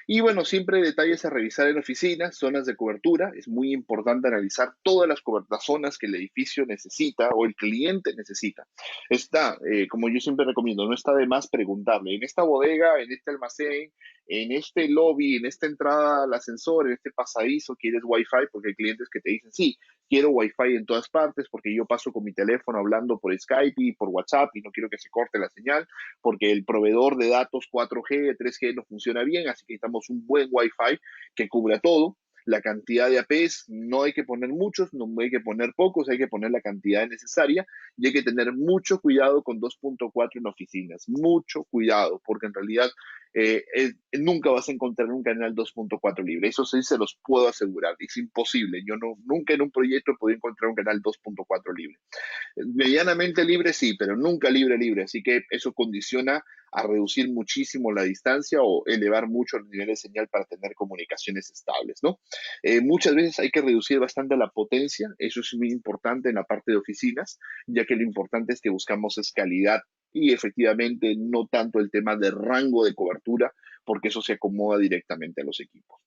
Y bueno, siempre detalles a revisar en oficinas, zonas de cobertura. Es muy importante analizar todas las zonas que el edificio necesita o el cliente necesita. Está, como yo siempre recomiendo, no está de más preguntarle, en esta bodega, en este almacén, en este lobby, en esta entrada al ascensor, en este pasadizo, ¿quieres Wi-Fi? Porque hay clientes que te dicen, sí, quiero Wi-Fi en todas partes porque yo paso con mi teléfono hablando por Skype y por WhatsApp y no quiero que se corte la señal porque el proveedor de datos 4G, 3G no funciona bien, así que necesitamos un buen Wi-Fi que cubra todo. La cantidad de APs no hay que poner muchos, no hay que poner pocos, hay que poner la cantidad necesaria y hay que tener mucho cuidado con 2.4 en oficinas, mucho cuidado, porque en realidad nunca vas a encontrar un canal 2.4 libre, eso sí se los puedo asegurar, es imposible, yo no, nunca en un proyecto he podido encontrar un canal 2.4 libre. Medianamente libre, sí, pero nunca libre, libre. Así que eso condiciona a reducir muchísimo la distancia o elevar mucho el nivel de señal para tener comunicaciones estables, ¿no? Muchas veces hay que reducir bastante la potencia, eso es muy importante en la parte de oficinas, ya que lo importante es que buscamos es calidad y efectivamente no tanto el tema de rango de cobertura, porque eso se acomoda directamente a los equipos.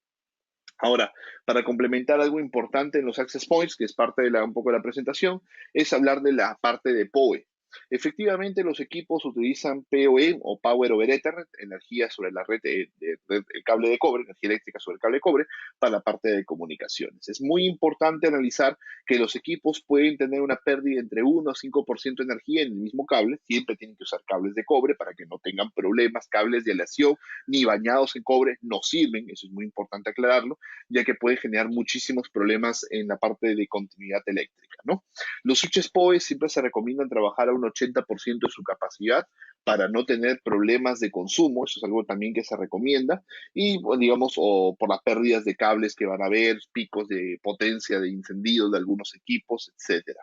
Ahora, para complementar algo importante en los access points, que es parte de un poco de la presentación, es hablar de la parte de PoE. Efectivamente, los equipos utilizan PoE o Power over Ethernet, energía sobre la red, el cable de cobre, energía eléctrica sobre el cable de cobre, para la parte de comunicaciones. Es muy importante analizar que los equipos pueden tener una pérdida entre 1 a 5% de energía en el mismo cable. Siempre tienen que usar cables de cobre para que no tengan problemas. Cables de aleación ni bañados en cobre no sirven, eso es muy importante aclararlo, ya que puede generar muchísimos problemas en la parte de continuidad eléctrica, ¿no? Los switches PoE siempre se recomiendan trabajar a un 80% de su capacidad para no tener problemas de consumo, eso es algo también que se recomienda, y bueno, digamos, o por las pérdidas de cables que van a haber, picos de potencia de incendios de algunos equipos, etcétera.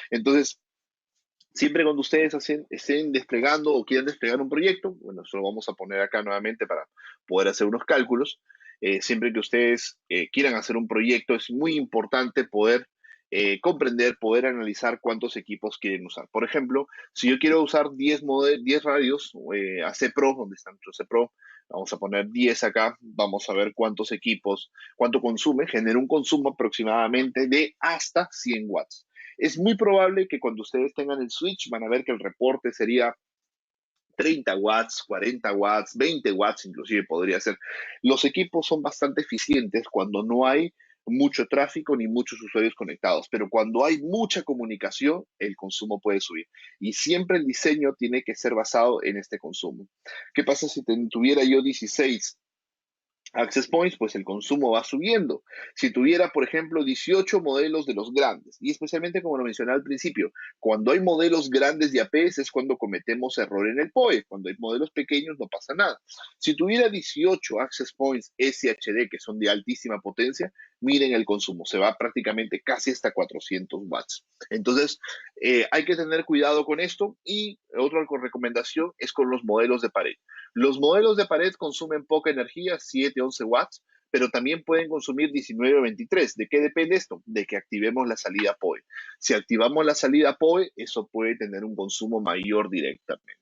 Entonces, siempre cuando ustedes estén desplegando o quieran desplegar un proyecto, bueno, eso lo vamos a poner acá nuevamente para poder hacer unos cálculos. Siempre que ustedes quieran hacer un proyecto, es muy importante poder comprender, poder analizar cuántos equipos quieren usar. Por ejemplo, si yo quiero usar 10 radios AC Pro, donde están los AC Pro, vamos a poner 10 acá, vamos a ver cuántos equipos, cuánto consume, genera un consumo aproximadamente de hasta 100 watts. Es muy probable que cuando ustedes tengan el switch van a ver que el reporte sería 30 watts, 40 watts, 20 watts inclusive podría ser. Los equipos son bastante eficientes cuando no hay mucho tráfico ni muchos usuarios conectados, pero cuando hay mucha comunicación, el consumo puede subir. Y siempre el diseño tiene que ser basado en este consumo. ¿Qué pasa si tuviera yo 16 Access Points? Pues el consumo va subiendo. Si tuviera, por ejemplo, 18 modelos de los grandes, y especialmente como lo mencioné al principio, cuando hay modelos grandes de APS es cuando cometemos error en el POE. Cuando hay modelos pequeños no pasa nada. Si tuviera 18 Access Points SHD, que son de altísima potencia, miren el consumo, se va prácticamente casi hasta 400 watts. Entonces, hay que tener cuidado con esto, y otra recomendación es con los modelos de pared. Los modelos de pared consumen poca energía, 7-11 watts, pero también pueden consumir 19 o 23. ¿De qué depende esto? De que activemos la salida PoE. Si activamos la salida PoE, eso puede tener un consumo mayor directamente.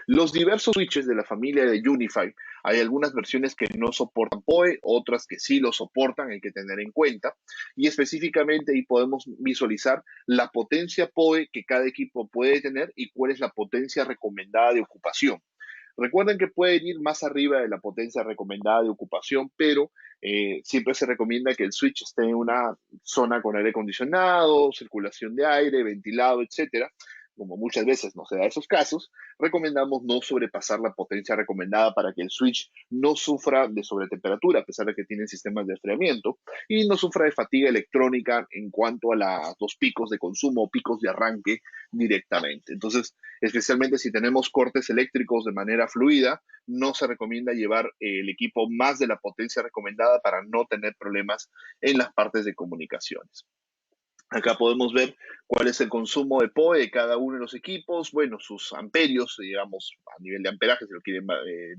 Los diversos switches de la familia de Unify, hay algunas versiones que no soportan PoE, otras que sí lo soportan, hay que tener en cuenta. Y específicamente ahí podemos visualizar la potencia PoE que cada equipo puede tener y cuál es la potencia recomendada de ocupación. Recuerden que pueden ir más arriba de la potencia recomendada de ocupación, pero siempre se recomienda que el switch esté en una zona con aire acondicionado, circulación de aire, ventilado, etcétera. Como muchas veces no se da esos casos, recomendamos no sobrepasar la potencia recomendada para que el switch no sufra de sobretemperatura, a pesar de que tienen sistemas de enfriamiento, y no sufra de fatiga electrónica en cuanto a los picos de consumo o picos de arranque directamente. Entonces, especialmente si tenemos cortes eléctricos de manera fluida, no se recomienda llevar el equipo más de la potencia recomendada para no tener problemas en las partes de comunicaciones. Acá podemos ver cuál es el consumo de PoE de cada uno de los equipos, bueno, sus amperios, digamos, a nivel de amperaje, si lo quieren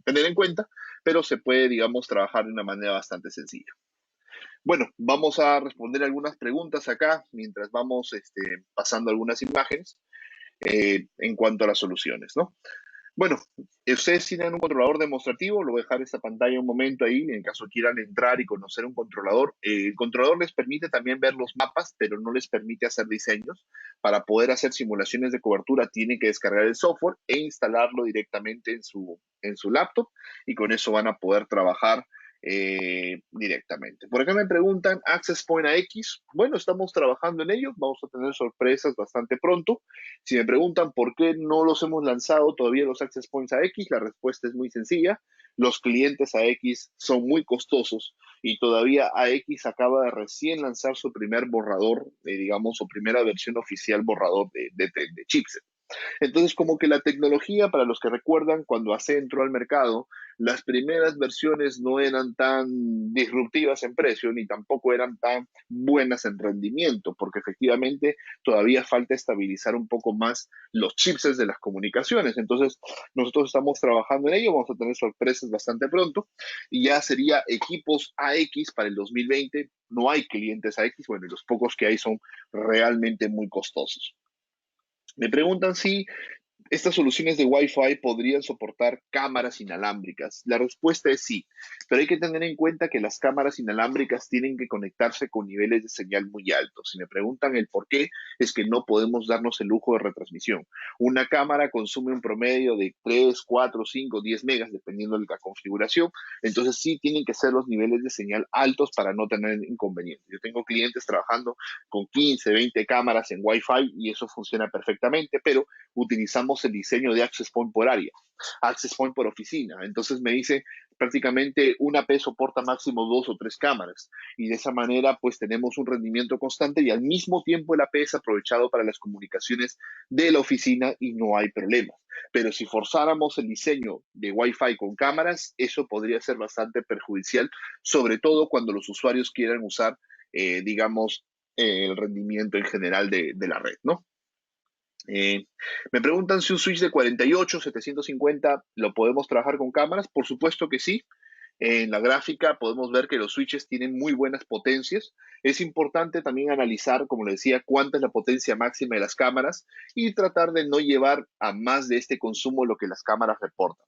tener en cuenta, pero se puede, digamos, trabajar de una manera bastante sencilla. Bueno, vamos a responder algunas preguntas acá mientras vamos pasando algunas imágenes en cuanto a las soluciones, ¿no? Bueno, ustedes tienen un controlador demostrativo, lo voy a dejar esta pantalla un momento ahí, en caso quieran entrar y conocer un controlador. El controlador les permite también ver los mapas, pero no les permite hacer diseños. Para poder hacer simulaciones de cobertura, tienen que descargar el software e instalarlo directamente en su laptop, y con eso van a poder trabajar directamente. Por acá me preguntan, Access Point AX. Bueno, estamos trabajando en ello, vamos a tener sorpresas bastante pronto. Si me preguntan por qué no los hemos lanzado todavía los Access Points AX, la respuesta es muy sencilla. Los clientes AX son muy costosos y todavía AX acaba de recién lanzar su primer borrador, digamos, su primera versión oficial borrador de chipset. Entonces, como que la tecnología, para los que recuerdan, cuando AC entró al mercado, las primeras versiones no eran tan disruptivas en precio, ni tampoco eran tan buenas en rendimiento, porque efectivamente todavía falta estabilizar un poco más los chipsets de las comunicaciones. Entonces, nosotros estamos trabajando en ello, vamos a tener sorpresas bastante pronto, y ya sería equipos AX para el 2020. No hay clientes AX, bueno, y los pocos que hay son realmente muy costosos. Me preguntan si estas soluciones de Wi-Fi podrían soportar cámaras inalámbricas. La respuesta es sí, pero hay que tener en cuenta que las cámaras inalámbricas tienen que conectarse con niveles de señal muy altos. Si me preguntan el por qué, es que no podemos darnos el lujo de retransmisión. Una cámara consume un promedio de 3, 4, 5, 10 megas, dependiendo de la configuración. Entonces sí tienen que ser los niveles de señal altos para no tener inconvenientes. Yo tengo clientes trabajando con 15, 20 cámaras en Wi-Fi y eso funciona perfectamente, pero utilizamos el diseño de Access Point por área, Access Point por oficina. Entonces me dice, prácticamente una AP soporta máximo 2 o 3 cámaras, y de esa manera pues tenemos un rendimiento constante y al mismo tiempo el AP es aprovechado para las comunicaciones de la oficina y no hay problemas. Pero si forzáramos el diseño de Wi-Fi con cámaras, eso podría ser bastante perjudicial, sobre todo cuando los usuarios quieran usar, digamos, el rendimiento en general de la red, ¿no? Eh, Me preguntan si un switch de 48, 750 lo podemos trabajar con cámaras. Por supuesto que sí. En la gráfica podemos ver que los switches tienen muy buenas potencias. Es importante también analizar, como le decía, cuánta es la potencia máxima de las cámaras y tratar de no llevar a más de este consumo lo que las cámaras reportan.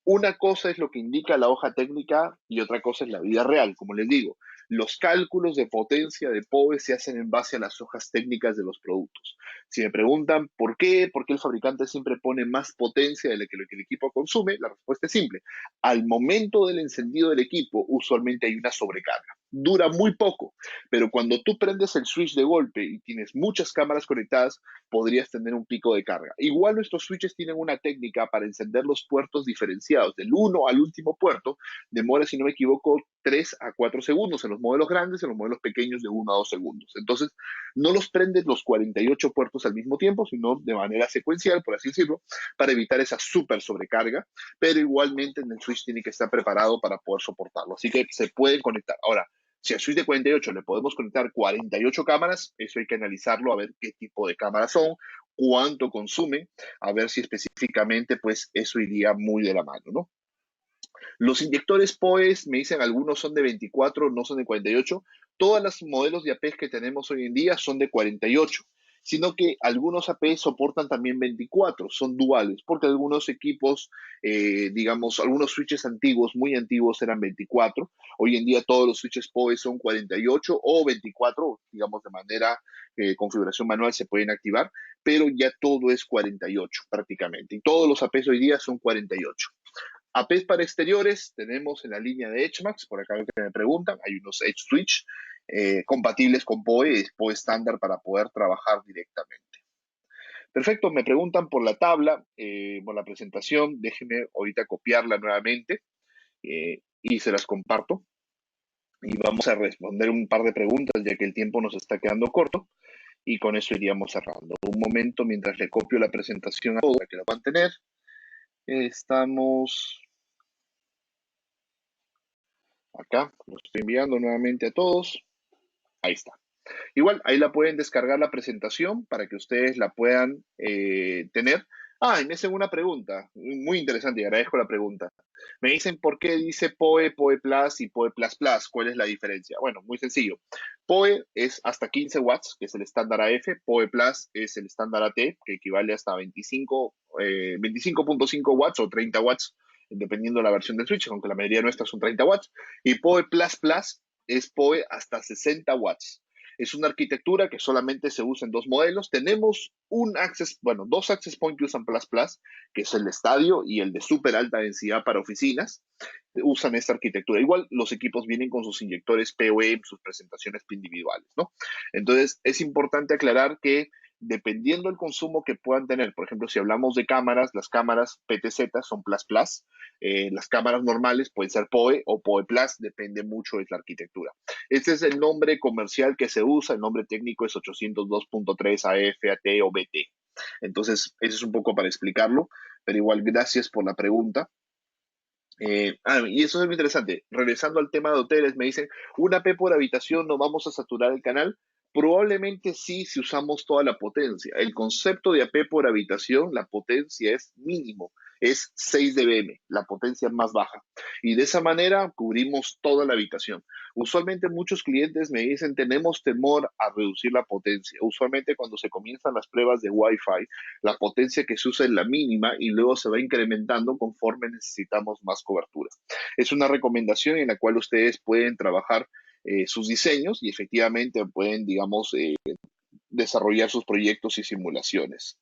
Una cosa es lo que indica la hoja técnica y otra cosa es la vida real. Como les digo, los cálculos de potencia de PoE se hacen en base a las hojas técnicas de los productos. Si me preguntan por qué el fabricante siempre pone más potencia de lo que el equipo consume, la respuesta es simple. Al momento del encendido del equipo, usualmente hay una sobrecarga. dura muy poco, pero cuando tú prendes el switch de golpe y tienes muchas cámaras conectadas, podrías tener un pico de carga. Igual nuestros switches tienen una técnica para encender los puertos diferenciados, del uno al último puerto, demora, si no me equivoco, 3 a 4 segundos en los modelos grandes, en los modelos pequeños de 1 a 2 segundos. Entonces, no los prendes los 48 puertos al mismo tiempo, sino de manera secuencial, por así decirlo, para evitar esa súper sobrecarga, pero igualmente en el switch tiene que estar preparado para poder soportarlo. Así que se pueden conectar. Ahora, si al switch de 48 le podemos conectar 48 cámaras, eso hay que analizarlo, a ver qué tipo de cámaras son, cuánto consume, a ver si específicamente pues eso iría muy de la mano, ¿no? Los inyectores POEs, me dicen, algunos son de 24, no son de 48. Todos los modelos de APs que tenemos hoy en día son de 48, sino que algunos APs soportan también 24, son duales, porque algunos equipos, digamos, algunos switches antiguos, muy antiguos, eran 24. Hoy en día todos los switches POE son 48 o 24, digamos, de manera configuración manual se pueden activar, pero ya todo es 48 prácticamente. Y todos los APs hoy día son 48. APs para exteriores tenemos en la línea de EdgeMax, por acá que me preguntan, hay unos Edge Switch compatibles con PoE, PoE estándar para poder trabajar directamente. Perfecto, me preguntan por la tabla, por la presentación, déjenme ahorita copiarla nuevamente y se las comparto. Y vamos a responder un par de preguntas, ya que el tiempo nos está quedando corto, y con eso iríamos cerrando. Un momento mientras le copio la presentación a todos para que la puedan tener. Estamos acá, lo estoy enviando nuevamente a todos. Ahí está. Igual, ahí la pueden descargar la presentación para que ustedes la puedan tener. Ah, y me hacen una pregunta, muy interesante, y agradezco la pregunta. Me dicen por qué dice PoE, PoE Plus y PoE Plus Plus, ¿cuál es la diferencia? Bueno, muy sencillo. PoE es hasta 15 watts, que es el estándar AF. PoE Plus es el estándar AT, que equivale hasta 25.5 watts o 30 watts, dependiendo de la versión del switch, aunque la mayoría nuestras son 30 watts. Y PoE Plus Plus es PoE hasta 60 watts. Es una arquitectura que solamente se usa en dos modelos. Tenemos dos access point que usan Plus Plus, que es el de estadio y el de súper alta densidad para oficinas. Usan esta arquitectura. Igual los equipos vienen con sus inyectores PoE, sus presentaciones individuales, ¿no? Entonces es importante aclarar que dependiendo del consumo que puedan tener, por ejemplo, si hablamos de cámaras, las cámaras PTZ son Plus Plus, las cámaras normales pueden ser PoE o PoE Plus, depende mucho de la arquitectura. Este es el nombre comercial que se usa, el nombre técnico es 802.3 AF, AT o BT. Entonces, eso es un poco para explicarlo, pero igual gracias por la pregunta. Y eso es muy interesante. Regresando al tema de hoteles, me dicen, ¿una P por habitación no vamos a saturar el canal? Probablemente sí, si usamos toda la potencia. El concepto de AP por habitación, la potencia es mínimo, es 6 dBm, la potencia más baja. Y de esa manera cubrimos toda la habitación. Usualmente muchos clientes me dicen, tenemos temor a reducir la potencia. Usualmente cuando se comienzan las pruebas de Wi-Fi, la potencia que se usa es la mínima y luego se va incrementando conforme necesitamos más cobertura. Es una recomendación en la cual ustedes pueden trabajar sus diseños y efectivamente pueden, digamos, desarrollar sus proyectos y simulaciones.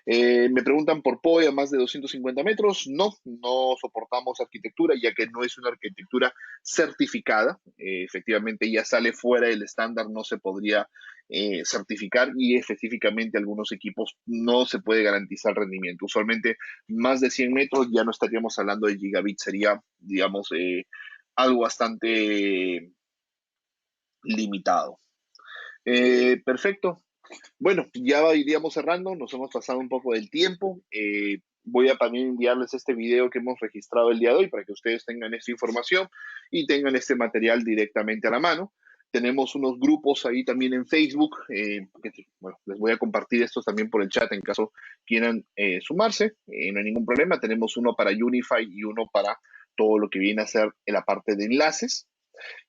Me preguntan por PoE a más de 250 metros. No, no soportamos arquitectura, ya que no es una arquitectura certificada. Efectivamente, ya sale fuera del estándar, no se podría certificar y específicamente algunos equipos no se puede garantizar rendimiento. Usualmente, más de 100 metros ya no estaríamos hablando de gigabit, sería, digamos, algo bastante limitado. Perfecto. Bueno, ya iríamos cerrando, nos hemos pasado un poco del tiempo. Voy a también enviarles este video que hemos registrado el día de hoy para que ustedes tengan esta información y tengan este material directamente a la mano. Tenemos unos grupos ahí también en Facebook, bueno, les voy a compartir estos también por el chat en caso quieran sumarse, no hay ningún problema. Tenemos uno para Unify y uno para todo lo que viene a ser en la parte de enlaces.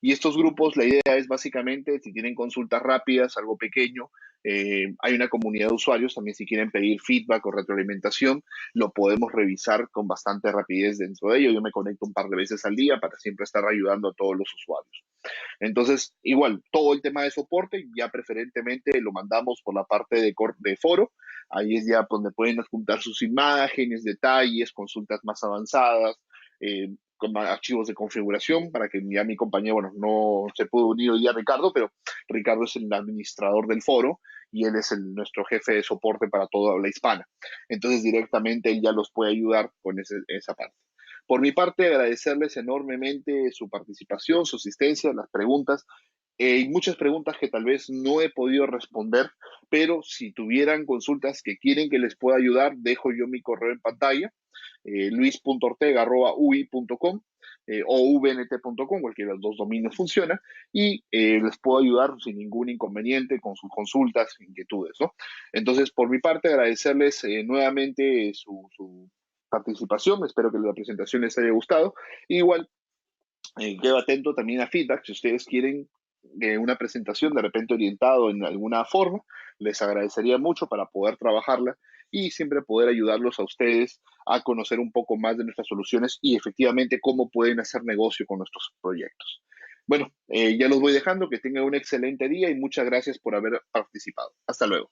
Y estos grupos, la idea es básicamente, si tienen consultas rápidas, algo pequeño, hay una comunidad de usuarios, también si quieren pedir feedback o retroalimentación, lo podemos revisar con bastante rapidez dentro de ello. Yo me conecto un par de veces al día para siempre estar ayudando a todos los usuarios. Entonces, igual, todo el tema de soporte, ya preferentemente lo mandamos por la parte de foro. Ahí es ya donde pueden adjuntar sus imágenes, detalles, consultas más avanzadas, con archivos de configuración para que ya mi compañero, bueno, no se pudo unir hoy día Ricardo, pero Ricardo es el administrador del foro y él es nuestro jefe de soporte para toda habla hispana. Entonces directamente él ya los puede ayudar con esa parte. Por mi parte, agradecerles enormemente su participación, su asistencia, las preguntas. Hay muchas preguntas que tal vez no he podido responder, pero si tuvieran consultas que quieren que les pueda ayudar, dejo yo mi correo en pantalla, luis.ortega@ui.com o vnt.com, cualquiera de los dos dominios funciona, y les puedo ayudar sin ningún inconveniente con sus consultas, inquietudes, ¿no? Entonces, por mi parte, agradecerles nuevamente su participación, espero que la presentación les haya gustado. Igual, quedo atento también a feedback. Si ustedes quieren una presentación de repente orientado en alguna forma, les agradecería mucho para poder trabajarla y siempre poder ayudarlos a ustedes a conocer un poco más de nuestras soluciones y efectivamente cómo pueden hacer negocio con nuestros proyectos. Bueno, ya los voy dejando, que tengan un excelente día y muchas gracias por haber participado. Hasta luego.